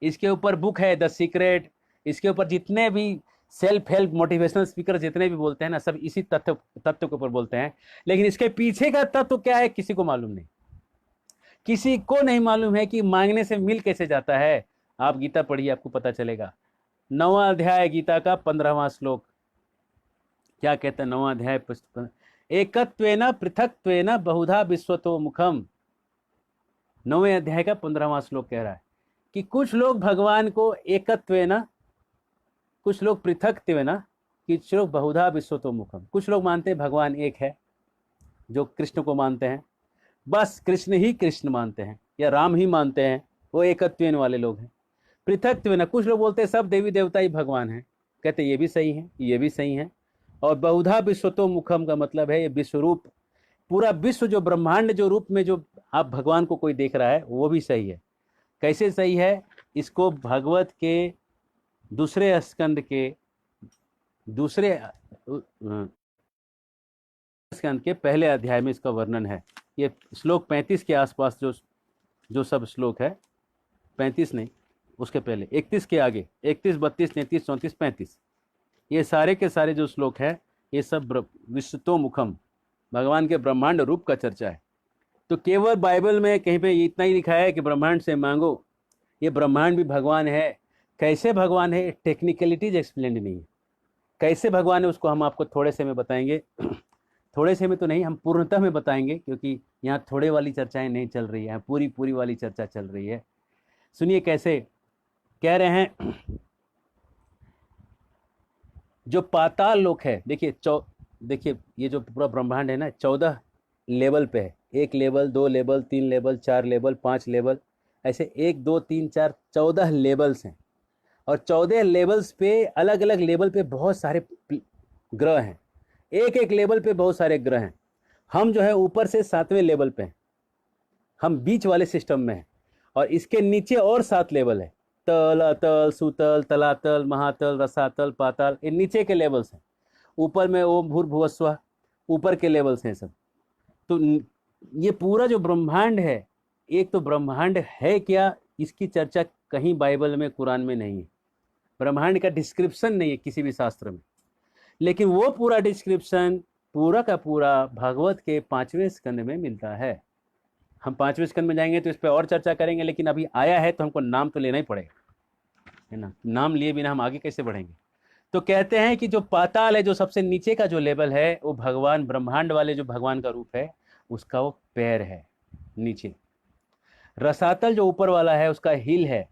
इसके ऊपर बुक है द सीक्रेट, इसके ऊपर जितने भी सेल्फ हेल्प मोटिवेशनल स्पीकर जितने भी बोलते हैं ना, सब इसी तथ्य के ऊपर बोलते हैं। लेकिन इसके पीछे का तत्व क्या है किसी को मालूम नहीं। किसी को नहीं मालूम है कि मांगने से मिल कैसे जाता है। आप गीता पढ़िए, आपको पता चलेगा। 9वां अध्याय गीता का 15वां श्लोक क्या कहता है? 9वां अध्याय एकत्वेन पृथक्त्वेन बहुधा विश्वतो मुखम। 9वें अध्याय का 15वां श्लोक कह रहा है कि कुछ लोग भगवान को एकत्वेन, कुछ लोग पृथक्त्वेन, कुछ लोग बहुधा विश्वतो मुखम। कुछ लोग मानते हैं भगवान एक है, जो कृष्ण को मानते हैं, बस कृष्ण ही कृष्ण मानते हैं या राम ही मानते हैं, वो एकत्वेन वाले लोग हैं। पृथक्त्वेन, कुछ लोग बोलते हैं सब देवी देवता ही भगवान हैं, कहते ये भी सही है, ये भी सही है। और बहुधा विश्वतो मुखम का मतलब है ये विश्व रूप, पूरा विश्व जो ब्रह्मांड जो रूप में जो आप भगवान को कोई देख रहा है वो भी सही है। कैसे सही है? इसको भगवत के दूसरे स्कंद के दूसरे स्कंद के पहले अध्याय में इसका वर्णन है। ये श्लोक 35 के आसपास जो सब श्लोक है, 35 नहीं, उसके पहले 31 के आगे, 31, 32, 33, 34, 35, ये सारे के सारे जो श्लोक है ये सब विश्वतो मुखम, भगवान के ब्रह्मांड रूप का चर्चा है। तो केवल बाइबल में कहीं पे इतना ही लिखा है कि ब्रह्मांड से मांगो। ये ब्रह्मांड भी भगवान है। कैसे भगवान है? टेक्निकलिटीज एक्सप्लेन नहीं है। कैसे भगवान है उसको हम आपको थोड़े से में बताएंगे। थोड़े से में तो नहीं, हम पूर्णतः में बताएंगे, क्योंकि यहाँ थोड़े वाली चर्चाएं नहीं चल रही है, पूरी वाली चर्चा चल रही है। सुनिए कैसे कह रहे हैं। जो पाताल लोक है, देखिए ये जो पूरा ब्रह्मांड है ना, 14 लेवल पे है। 1 level, 2 level, 3 level, 4 level, 5 level, ऐसे 1, 2, 3, 4, 14 लेवल्स हैं। और 14 लेवल्स पे अलग अलग लेवल पे बहुत सारे ग्रह हैं। एक लेवल पे बहुत सारे ग्रह हैं। हम जो है ऊपर से 7वें लेवल पे हैं, हम बीच वाले सिस्टम में हैं। और इसके नीचे और 7 लेवल है, तल, अतल, सुतल, तलातल, महातल, रसातल, पाताल, ये नीचे के लेवल्स हैं। ऊपर में ओम भूर्भुवस्सुवः, ऊपर के लेवल्स हैं सब। तो ये पूरा जो ब्रह्मांड है, एक तो ब्रह्मांड है क्या, इसकी चर्चा कहीं बाइबल में, कुरान में नहीं है। ब्रह्मांड का डिस्क्रिप्शन नहीं है किसी भी शास्त्र में, लेकिन वो पूरा डिस्क्रिप्शन पूरा का पूरा भागवत के 5वें स्कंद में मिलता है। हम 5वें स्कंद में जाएंगे तो इस पर और चर्चा करेंगे, लेकिन अभी आया है तो हमको नाम तो लेना ही पड़ेगा, है ना। नाम लिए बिना हम आगे कैसे बढ़ेंगे। तो कहते हैं कि जो पाताल है, जो सबसे नीचे का जो लेवल है, वो भगवान ब्रह्मांड वाले जो भगवान का रूप है, उसका वो पैर है नीचे। रसातल जो ऊपर वाला है, उसका हिल है।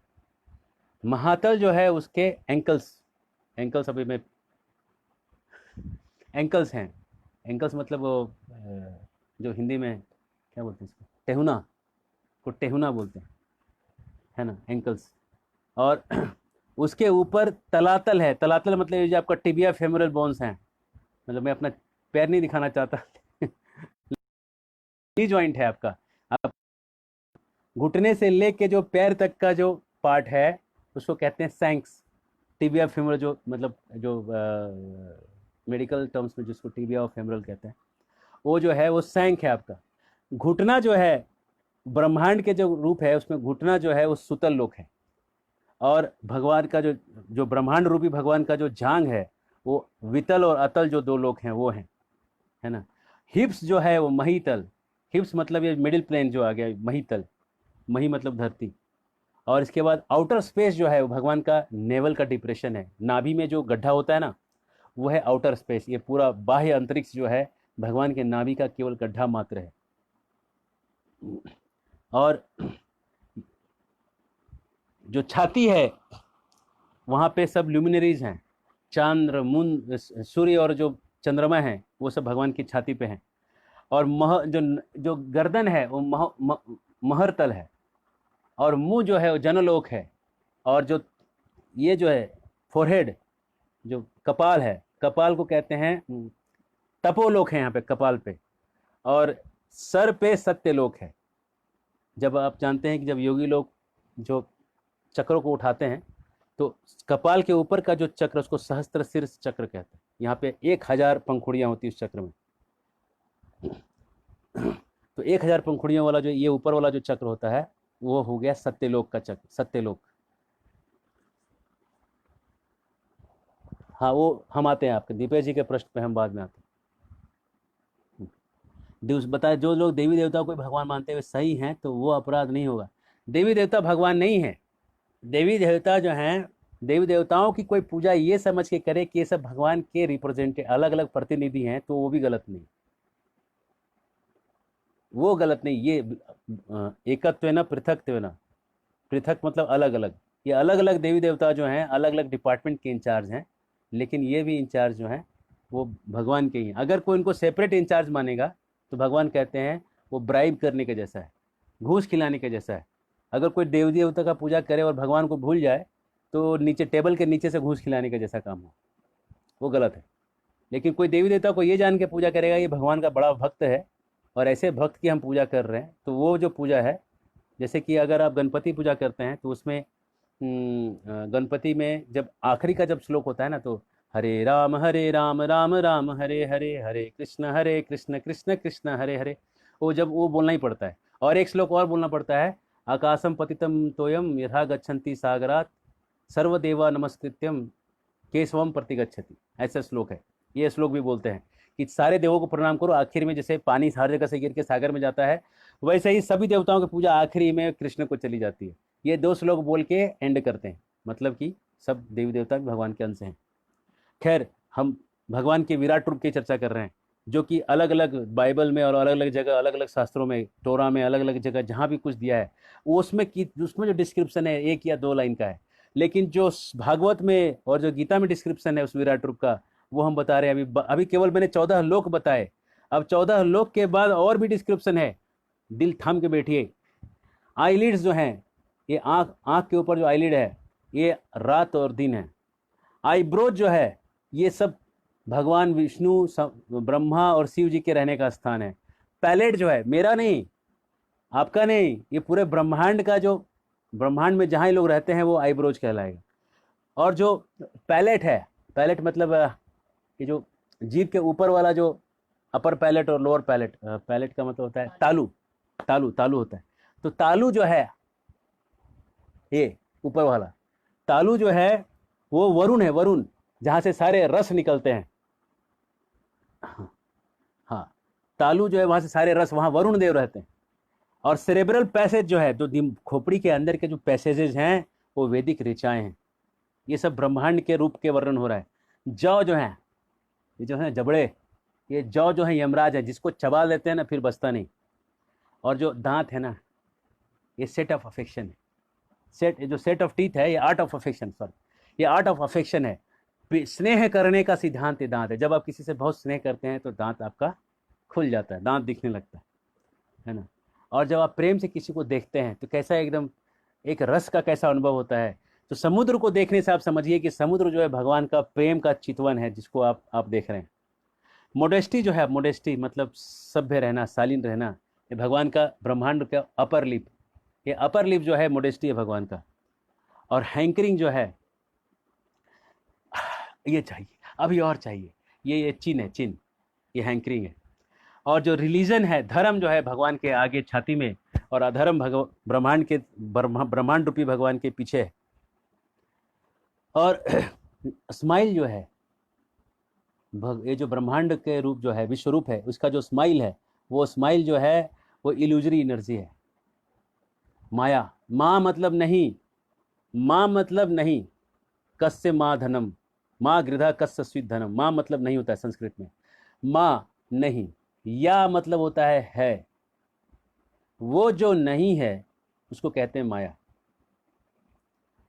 महातल जो है, उसके एंकल्स, एंकल्स अभी में एंकल्स हैं। एंकल्स मतलब वो जो हिंदी में क्या बोलते हैं इसको, टेहुना को टेहुना बोलते हैं, है ना, एंकल्स। और उसके ऊपर तलातल है। तलातल मतलब ये जो आपका टिबिया फेमोरल बोन्स हैं, मतलब मैं अपना पैर नहीं दिखाना चाहता जॉइंट है आपका, आप घुटने से लेके जो पैर तक का जो पार्ट है उसको कहते हैं सैंक्स। टिबिया फेमोरल जो मतलब जो मेडिकल टर्म्स में जिसको टिबिया और फेमोरल कहते हैं, वो जो है वो सैंक है आपका। घुटना जो है, ब्रह्मांड के जो रूप है उसमें घुटना जो है वो सुतल लोक है। और भगवान का जो जो ब्रह्मांड रूपी भगवान का जो जांग है, वो वितल और अतल जो दो लोक हैं वो हैं, है ना। हिप्स जो है वो महीतल। हिप्स मतलब ये मिडिल प्लेन जो आ गया, महीतल, मही मतलब धरती। और इसके बाद आउटर स्पेस जो है वो भगवान का नेवल का डिप्रेशन है। नाभि में जो गड्ढा होता है ना, वो है आउटर स्पेस। ये पूरा बाह्य अंतरिक्ष जो है भगवान के नाभि का केवल गड्ढा मात्र है। और जो छाती है, वहाँ पे सब ल्यूमिनरीज हैं, चंद्र, मून, सूर्य और जो चंद्रमा हैं वो सब भगवान की छाती पे हैं। और जो गर्दन है वो महरतल है। और मुंह जो है वो जनलोक है। और जो ये जो है फोरहेड, जो कपाल है, कपाल को कहते हैं तपोलोक है यहाँ पे कपाल पे। और सर पे सत्यलोक है। जब आप जानते हैं कि जब योगी लोग जो चक्रों को उठाते हैं तो कपाल के ऊपर का जो चक्र उसको सहस्त्र शीर्ष चक्र कहते हैं। यहाँ पे 1000 पंखुड़ियाँ होती है उस चक्र में। तो 1000 पंखुड़ियों वाला जो ये ऊपर वाला जो चक्र होता है वो हो गया सत्यलोक का चक्र, सत्यलोक। हाँ, वो हम आते हैं आपके दीपेश जी के प्रश्न पे हम बाद में आते हैं। बताए जो लोग देवी देवताओं को भगवान मानते हुए सही हैं तो वो अपराध नहीं होगा। देवी देवता भगवान नहीं है। देवी देवता जो हैं, देवी देवताओं की कोई पूजा ये समझ के करे कि ये सब भगवान के रिप्रेजेंट अलग अलग प्रतिनिधि हैं, तो वो भी गलत नहीं, वो गलत नहीं। ये एकत्वेन पृथक्त्वेन, पृथक मतलब अलग अलग। ये अलग अलग देवी देवता जो हैं अलग अलग डिपार्टमेंट के इंचार्ज हैं, लेकिन ये भी इंचार्ज जो हैं वो भगवान के ही हैं। अगर कोई इनको सेपरेट इंचार्ज मानेगा तो भगवान कहते हैं वो ब्राइब करने के जैसा है, घूस खिलाने के जैसा है। अगर कोई देवी देवता का पूजा करे और भगवान को भूल जाए तो नीचे टेबल के नीचे से घूस खिलाने का जैसा काम हो, वो गलत है। लेकिन कोई देवी देवता को ये जान के पूजा करेगा ये भगवान का बड़ा भक्त है और ऐसे भक्त की हम पूजा कर रहे हैं, तो वो जो पूजा है, जैसे कि अगर आप गणपति पूजा करते हैं तो उसमें गणपति में जब आखिरी का जब श्लोक होता है ना, तो हरे राम राम राम हरे हरे, हरे कृष्ण कृष्ण कृष्ण हरे हरे, वो जब वो बोलना ही पड़ता है। और एक श्लोक और बोलना पड़ता है, आकाशम पतितम तोयम यथा गच्छन्ति सागरात सर्वदेवा नमस्कृत्यम केशवम प्रतिगच्छति, ऐसा श्लोक है। ये श्लोक भी बोलते हैं कि सारे देवों को प्रणाम करो। आखिर में जैसे पानी हर जगह से गिर के सागर में जाता है, वैसे ही सभी देवताओं की पूजा आखिरी में कृष्ण को चली जाती है। ये 2 श्लोक बोल के एंड करते हैं, मतलब कि सब देवी देवता भी भगवान के अंश हैं। खैर, हम भगवान के विराट रूप की चर्चा कर रहे हैं, जो कि अलग अलग बाइबल में और अलग अलग जगह, अलग अलग शास्त्रों में, टोरा में, अलग अलग जगह जहाँ भी कुछ दिया है वो उसमें जो डिस्क्रिप्शन है 1 या 2 लाइन का है। लेकिन जो भागवत में और जो गीता में डिस्क्रिप्शन है उस विराट रूप का, वो हम बता रहे हैं। अभी केवल मैंने 14 लोक बताए, अब 14 लोक के बाद और भी डिस्क्रिप्शन है। दिल थाम के बैठिए। आईलिड्स जो हैं, ये आँख के ऊपर जो आईलिड है ये रात और दिन है। आईब्रोज जो है ये सब भगवान विष्णु, ब्रह्मा और शिव जी के रहने का स्थान है। पैलेट जो है मेरा नहीं, आपका नहीं, ये पूरे ब्रह्मांड का, जो ब्रह्मांड में जहाँ लोग रहते हैं वो आईब्रोज कहलाएगा। और जो पैलेट है, पैलेट मतलब ये जो जीभ के ऊपर वाला जो अपर पैलेट और लोअर पैलेट, पैलेट का मतलब होता है तालू, तालू तालू होता है। तो तालू जो है, ये ऊपर वाला तालू जो है वो वरुण है, वरुण, जहां से सारे रस निकलते हैं। हाँ, तालू जो है वहां से सारे रस, वहां वरुण देव रहते हैं। और सेरेब्रल पैसेज जो है, जो खोपड़ी के अंदर के जो पैसेजेस हैं वो वैदिक ऋचाएं हैं। ये सब ब्रह्मांड के रूप के वर्णन हो रहा है। जौ जो है, ये जो है जबड़े, ये जौ जो है यमराज है, जिसको चबा लेते हैं ना फिर बचता नहीं। और जो दांत है ना, ये सेट ऑफ अफेक्शन है। सेट, जो सेट ऑफ टीथ है ये आर्ट ऑफ अफेक्शन, सॉरी, ये आर्ट ऑफ अफेक्शन है। स्नेह करने का सिद्धांत ये दांत है। जब आप किसी से बहुत स्नेह करते हैं तो दांत आपका खुल जाता है, दांत दिखने लगता है ना। और जब आप प्रेम से किसी को देखते हैं तो कैसा एकदम एक रस का कैसा अनुभव होता है। तो समुद्र को देखने से आप समझिए कि समुद्र जो है भगवान का प्रेम का चितवन है, जिसको आप देख रहे हैं। मोडेस्टी जो है, मोडेस्टी मतलब सभ्य रहना, शालीन रहना, ये भगवान का, ब्रह्मांड का अपर लिप, ये अपर लिप जो है मोडेस्टी है भगवान का। और हैंकरिंग जो है, ये चाहिए, अभी और चाहिए, ये चिन है, चिन, ये हैंकरिंग है। और जो रिलीजन है, धर्म जो है भगवान के आगे छाती में, और अधर्म ब्रह्मांड के, ब्रह्मांड रूपी भगवान के पीछे है। और स्माइल जो है, ये जो ब्रह्मांड के रूप जो है, विश्व रूप है, उसका जो स्माइल है, वो स्माइल जो है वो इल्यूजरी एनर्जी है, माया। माँ मतलब नहीं, माँ मतलब नहीं, कस्य माँ धनम, माँ गृधा कस्य स्वीत धनम। माँ मतलब नहीं होता है संस्कृत में, माँ नहीं। या मतलब होता है। वो जो नहीं है उसको कहते हैं माया।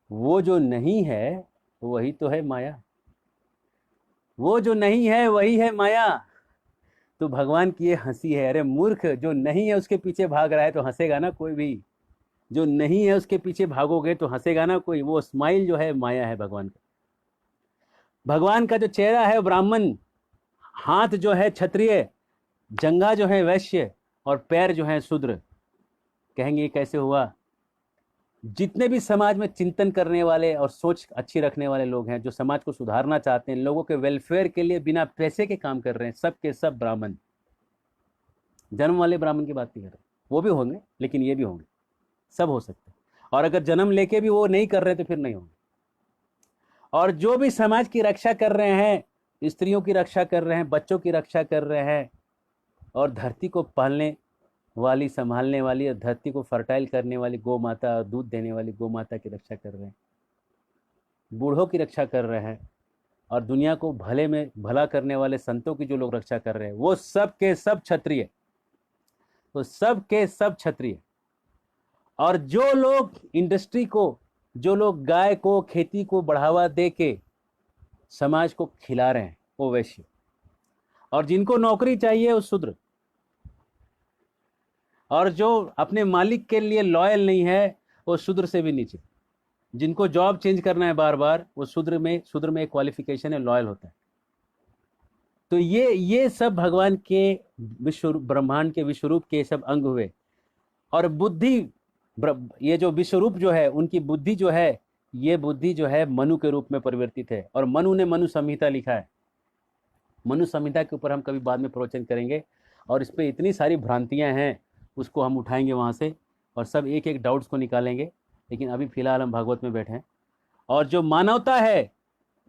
वो जो नहीं है वही तो है माया। वो जो नहीं है वही है माया। तो भगवान की ये हंसी है। अरे मूर्ख, जो नहीं है उसके पीछे भाग रहा है तो हंसेगा ना कोई भी। जो नहीं है उसके पीछे भागोगे तो हंसेगा ना कोई। वो स्माइल जो है माया है भगवान का। भगवान का जो चेहरा है ब्राह्मण, हाथ जो है क्षत्रिय, जंघा जो है वैश्य, और पैर जो है शूद्र। कहेंगे ये कैसे हुआ? जितने भी समाज में चिंतन करने वाले और सोच अच्छी रखने वाले लोग हैं, जो समाज को सुधारना चाहते हैं, लोगों के वेलफेयर के लिए बिना पैसे के काम कर रहे हैं, सब के सब ब्राह्मण। जन्म वाले ब्राह्मण की बात नहीं कर रहे, वो भी होंगे लेकिन ये भी होंगे, सब हो सकते हैं। और अगर जन्म लेके भी वो नहीं कर रहे तो फिर नहीं होंगे। और जो भी समाज की रक्षा कर रहे हैं, स्त्रियों की रक्षा कर रहे हैं, बच्चों की रक्षा कर रहे हैं, और धरती को पालने वाली, संभालने वाली, और धरती को फर्टाइल करने वाली गौ माता, दूध देने वाली गौ माता की रक्षा कर रहे हैं, बूढ़ों की रक्षा कर रहे हैं, और दुनिया को भले में भला करने वाले संतों की जो लोग रक्षा कर रहे हैं, वो सब के सब क्षत्रिय, वो सब के सब क्षत्रिय। और जो लोग इंडस्ट्री को, जो लोग गाय को, खेती को बढ़ावा दे के समाज को खिला रहे हैं, वो वैश्य। और जिनको नौकरी चाहिए वो शूद्र। और जो अपने मालिक के लिए लॉयल नहीं है वो शूद्र से भी नीचे। जिनको जॉब चेंज करना है बार बार, वो शूद्र में एक क्वालिफिकेशन है, लॉयल होता है। तो ये सब भगवान के विश्व, ब्रह्मांड के विश्वरूप के सब अंग हुए। और बुद्धि, ये जो विश्वरूप जो है, उनकी बुद्धि जो है, ये बुद्धि जो है मनु के रूप में परिवर्तित है। और मनु ने मनु संहिता लिखा है। मनु संहिता के ऊपर हम कभी बाद में प्रवचन करेंगे, और इस पर इतनी सारी भ्रांतियां हैं, उसको हम उठाएंगे वहाँ से, और सब एक एक डाउट्स को निकालेंगे। लेकिन अभी फिलहाल हम भागवत में बैठे हैं। और जो मानवता है,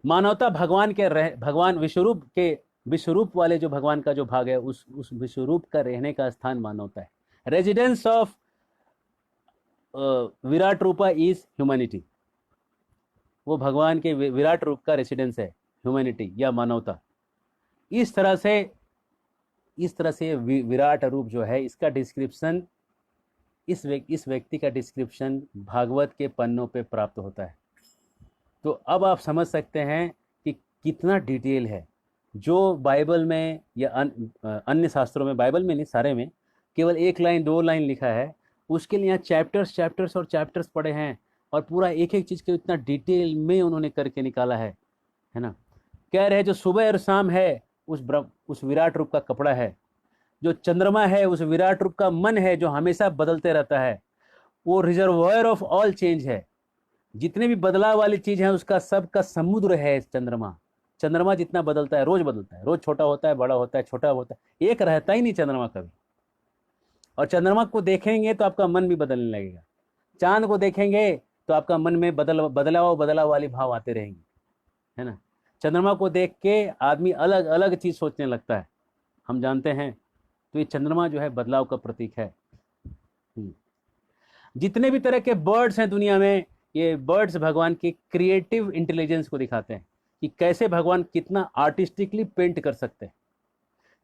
मानवता भगवान के भगवान विश्वरूप के, विश्वरूप वाले जो भगवान का जो भाग है, उस विश्वरूप का रहने का स्थान मानवता है। Residence of Virat Rupa is humanity. वो भगवान के विराट रूप का रेसिडेंस है, ह्यूमैनिटी या मानवता। इस तरह से विराट रूप जो है, इसका डिस्क्रिप्शन, इस व्यक्ति का डिस्क्रिप्शन भागवत के पन्नों पे प्राप्त होता है। तो अब आप समझ सकते हैं कि कितना डिटेल है। जो बाइबल में या अन्य शास्त्रों में, बाइबल में नहीं सारे में, केवल 1 लाइन 2 लाइन लिखा है, उसके लिए यहाँ चैप्टर्स और चैप्टर्स पड़े हैं, और पूरा एक एक चीज़ के इतना डिटेल में उन्होंने करके निकाला है ना। कह रहे हैं जो सुबह और शाम है उस विराट रूप का कपड़ा है। जो चंद्रमा है उस विराट रूप का मन है, जो हमेशा बदलते रहता है। वो रिजर्वायर ऑफ ऑल चेंज है। जितने भी बदलाव वाली चीज़ है उसका सबका समुद्र है चंद्रमा। चंद्रमा जितना बदलता है, रोज बदलता है, रोज छोटा होता है, बड़ा होता है, छोटा होता है, एक रहता ही नहीं चंद्रमा कभी। और चंद्रमा को देखेंगे तो आपका मन भी बदलने लगेगा, चांद को देखेंगे तो आपका मन में बदलाव वाली भाव आते रहेंगे, है ना। चंद्रमा को देख के आदमी अलग अलग चीज सोचने लगता है, हम जानते हैं। तो ये चंद्रमा जो है बदलाव का प्रतीक है। जितने भी तरह के बर्ड्स हैं दुनिया में, ये बर्ड्स भगवान की क्रिएटिव इंटेलिजेंस को दिखाते हैं कि कैसे भगवान कितना आर्टिस्टिकली पेंट कर सकते हैं,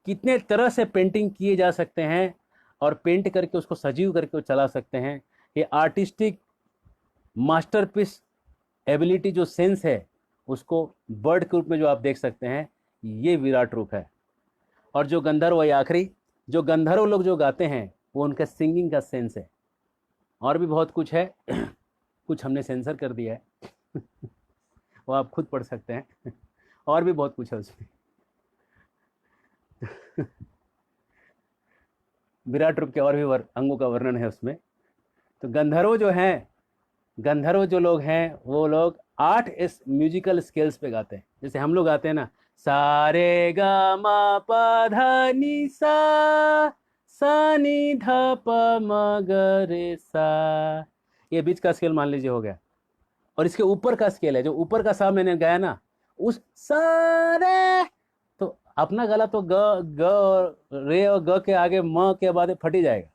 कितने तरह से पेंटिंग किए जा सकते हैं और पेंट करके उसको सजीव करके चला सकते हैं। ये आर्टिस्टिक मास्टरपीस एबिलिटी जो सेंस है, उसको बर्ड के रूप में जो आप देख सकते हैं, ये विराट रूप है। और जो गंधर्व, ये आखिरी, जो गंधर्व लोग जो गाते हैं वो उनका सिंगिंग का सेंस है। और भी बहुत कुछ है, कुछ हमने सेंसर कर दिया है वो आप खुद पढ़ सकते हैं और भी बहुत कुछ है उसमें विराट रूप के और भी अंगों का वर्णन है उसमें। तो गंधर्व जो हैं, गंधर्व जो लोग हैं, वो लोग 8 इस म्यूजिकल स्केल्स पे गाते हैं। जैसे हम लोग गाते हैं ना, सा रे गा मा पा धा नी सा, सा नी धा प म ग रे सा, ये बीच का स्केल मान लीजिए हो गया। और इसके ऊपर का स्केल है, जो ऊपर का सा मैंने गाया ना, उस सा रे, तो अपना गला तो ग ग रे और ग के आगे म के बाद फट ही जाएगा,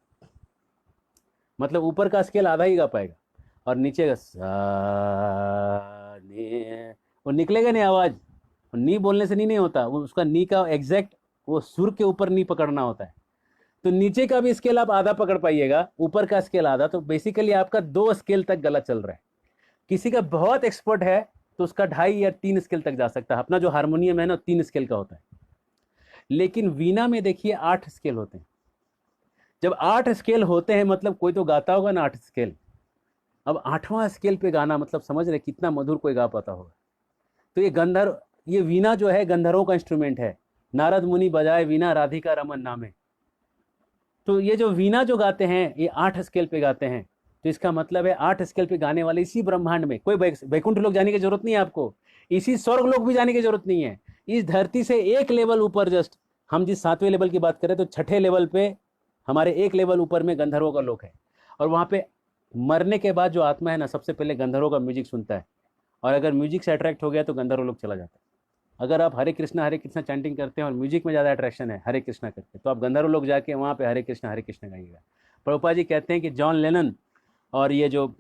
मतलब ऊपर का स्केल आधा ही गा पाएगा। और नीचे का सा नी, वो निकलेगा नहीं आवाज, नी बोलने से नी नहीं होता, वो उसका नी का एग्जैक्ट वो सुर के ऊपर नी पकड़ना होता है। तो नीचे का भी स्केल आप आधा पकड़ पाइएगा, ऊपर का स्केल आधा, तो बेसिकली आपका 2 स्केल तक गला चल रहा है। किसी का बहुत एक्सपर्ट है तो उसका 2.5 या 3 स्केल तक जा सकता है। अपना जो हारमोनियम है ना, 3 स्केल का होता है, लेकिन वीणा में देखिए 8 स्केल होते हैं। जब 8 स्केल होते हैं मतलब कोई तो गाता होगा ना 8 स्केल। अब 8वां स्केल पे गाना, मतलब समझ रहे कितना मधुर कोई गा पाता होगा। तो ये गंधर्व, ये वीणा जो है गंधर्वों का इंस्ट्रूमेंट है। नारद मुनि बजाए वीणा राधिका रमन नामे। तो ये जो वीणा जो गाते हैं ये 8 स्केल पे गाते हैं। तो इसका मतलब है 8 स्केल पे गाने वाले इसी ब्रह्मांड में, कोई वैकुंठ लोग जाने की जरूरत नहीं है आपको, इसी स्वर्ग लोग भी जाने की जरूरत नहीं है। इस धरती से एक लेवल ऊपर, जस्ट हम जिस 7वें लेवल की बात करें तो 6ठे लेवल पे हमारे एक लेवल ऊपर में गंधर्वों का लोक है। और वहाँ पे मरने के बाद जो आत्मा है ना, सबसे पहले गंधर्वों का म्यूजिक सुनता है, और अगर म्यूजिक से अट्रैक्ट हो गया तो गंधर्व लोग चला जाता है। अगर आप हरे कृष्णा चैंटिंग करते हैं और म्यूजिक में ज़्यादा अट्रैक्शन है हरे कृष्णा करके, तो आप गंधर्व लोग जाके वहाँ पे हरे कृष्णा गाइएगा। प्रभुपाद जी कहते हैं कि जॉन लेनन और ये जो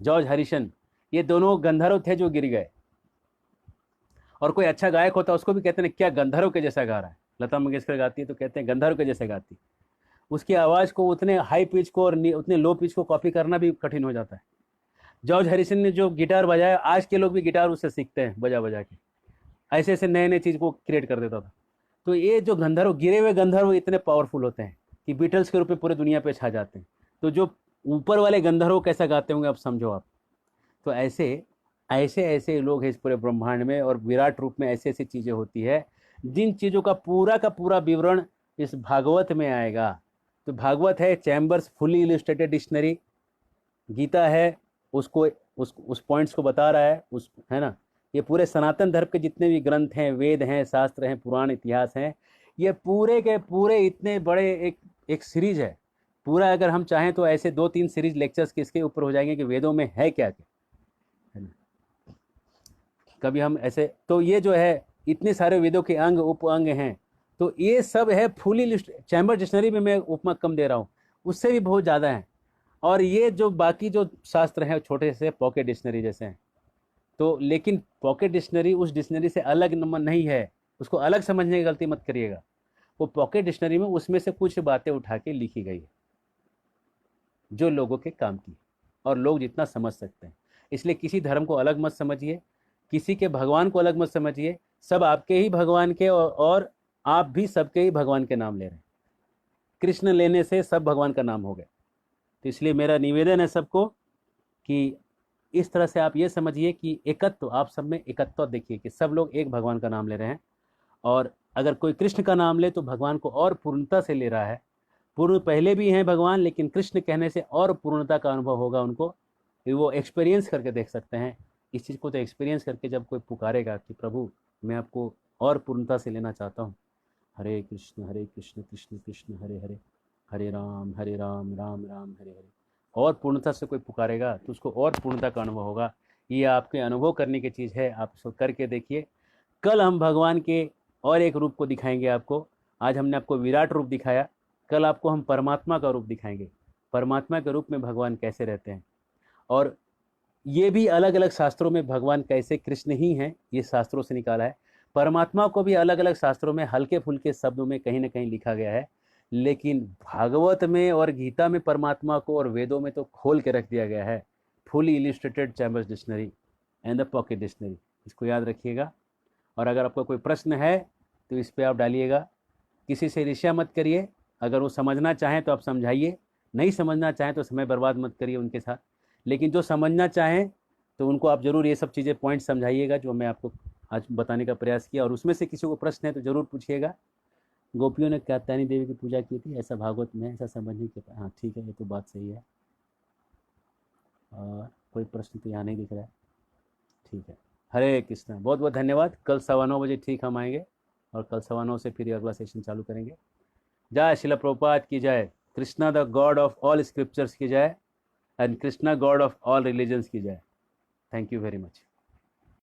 जॉर्ज हरिसन, ये दोनों गंधर्व थे जो गिर गए। और कोई अच्छा गायक होता है उसको भी कहते हैं क्या गंधर्व के जैसा गा रहा है। लता मंगेशकर गाती है तो कहते हैं गंधर्व के जैसे गाती। उसकी आवाज़ को उतने हाई पिच को और उतने लो पिच को कॉपी करना भी कठिन हो जाता है। जॉर्ज हरिसन ने जो गिटार बजाया, आज के लोग भी गिटार उससे सीखते हैं बजा बजा के, ऐसे ऐसे नए नए चीज़ को क्रिएट कर देता था। तो ये जो गंधर्व, गिरे हुए गंधर्व इतने पावरफुल होते हैं कि बीटल्स के रूप में पूरे दुनिया पे छा जाते हैं। तो जो ऊपर वाले गंधर्व कैसा गाते होंगे आप समझो आप। तो ऐसे ऐसे ऐसे लोग हैं इस पूरे ब्रह्मांड में, और विराट रूप में ऐसी ऐसी चीज़ें होती है जिन चीज़ों का पूरा विवरण इस भागवत में आएगा। तो भागवत है Chambers fully illustrated dictionary, Gita है उसको उस पॉइंट्स को बता रहा है, उस है ना। ये पूरे सनातन धर्म के जितने भी ग्रंथ हैं, वेद हैं, शास्त्र हैं, पुराण, इतिहास हैं, ये पूरे के पूरे इतने बड़े एक सीरीज है पूरा। अगर हम चाहें तो ऐसे 2-3 सीरीज लेक्चर्स किसके ऊपर हो जाएंगे कि वेदों में है क्या क्या, है ना। कभी हम ऐसे, तो ये जो है इतने सारे वेदों के अंग उप अंग हैं, तो ये सब है फुली चैम्बर डिक्शनरी में मैं उपमा कम दे रहा हूँ, उससे भी बहुत ज़्यादा है। और ये जो बाकी जो शास्त्र हैं छोटे से पॉकेट डिक्शनरी जैसे हैं। तो लेकिन पॉकेट डिक्शनरी उस डिक्शनरी से अलग नंबर नहीं है, उसको अलग समझने की गलती मत करिएगा। वो पॉकेट डिक्शनरी में उसमें से कुछ बातें उठा के लिखी गई है जो लोगों के काम की, और लोग जितना समझ सकते हैं। इसलिए किसी धर्म को अलग मत समझिए, किसी के भगवान को अलग मत समझिए, सब आपके ही भगवान के, और आप भी सबके ही भगवान के नाम ले रहे हैं। कृष्ण लेने से सब भगवान का नाम हो गया। तो इसलिए मेरा निवेदन है सबको कि इस तरह से आप ये समझिए कि एकत्व, आप सब में एकत्व देखिए कि सब लोग एक भगवान का नाम ले रहे हैं। और अगर कोई कृष्ण का नाम ले तो भगवान को और पूर्णता से ले रहा है। पूर्ण पहले भी हैं भगवान, लेकिन कृष्ण कहने से और पूर्णता का अनुभव होगा उनको, कि वो एक्सपीरियंस करके देख सकते हैं इस चीज़ को तो एक्सपीरियंस करके जब कोई पुकारेगा कि प्रभु मैं आपको और पूर्णता से लेना चाहता हूँ, हरे कृष्ण कृष्ण कृष्ण हरे हरे, हरे राम राम राम हरे हरे, और पूर्णता से कोई पुकारेगा तो उसको और पूर्णता का अनुभव होगा। ये आपके अनुभव करने की चीज़ है, आप इसको करके देखिए। कल हम भगवान के और एक रूप को दिखाएंगे आपको। आज हमने आपको विराट रूप दिखाया, कल आपको हम परमात्मा का रूप दिखाएंगे, परमात्मा के रूप में भगवान कैसे रहते हैं। और ये भी अलग अलग शास्त्रों में भगवान कैसे कृष्ण ही हैं, ये शास्त्रों से निकाला है। परमात्मा को भी अलग अलग शास्त्रों में हल्के फुल्के शब्दों में कहीं ना कहीं लिखा गया है, लेकिन भागवत में और गीता में परमात्मा को और वेदों में तो खोल के रख दिया गया है। Fully illustrated chambers dictionary and the pocket dictionary, इसको याद रखिएगा। और अगर आपका कोई प्रश्न है तो इस पर आप डालिएगा। किसी से ईर्ष्या मत करिए, अगर वो समझना चाहें तो आप समझाइए, नहीं समझना चाहें तो समय बर्बाद मत करिए उनके साथ। लेकिन जो समझना चाहें तो उनको आप ज़रूर ये सब चीज़ें पॉइंट समझाइएगा जो मैं आपको आज बताने का प्रयास किया। और उसमें से किसी को प्रश्न है तो ज़रूर पूछिएगा। गोपियों ने कात्यायनी देवी की पूजा की थी, ऐसा भागवत में, ऐसा समझने के। हाँ ठीक है, ये तो बात सही है। और कोई प्रश्न तो यहाँ नहीं दिख रहा है। ठीक है, हरे कृष्ण, बहुत बहुत धन्यवाद। कल 9:15 ठीक हम आएंगे और कल 9:15 से फिर अगला सेशन चालू करेंगे। जय शिला प्रभुपाद की जय, Krishna the God of all scriptures की जय, and Krishna god of all religions की जय। Thank you very much.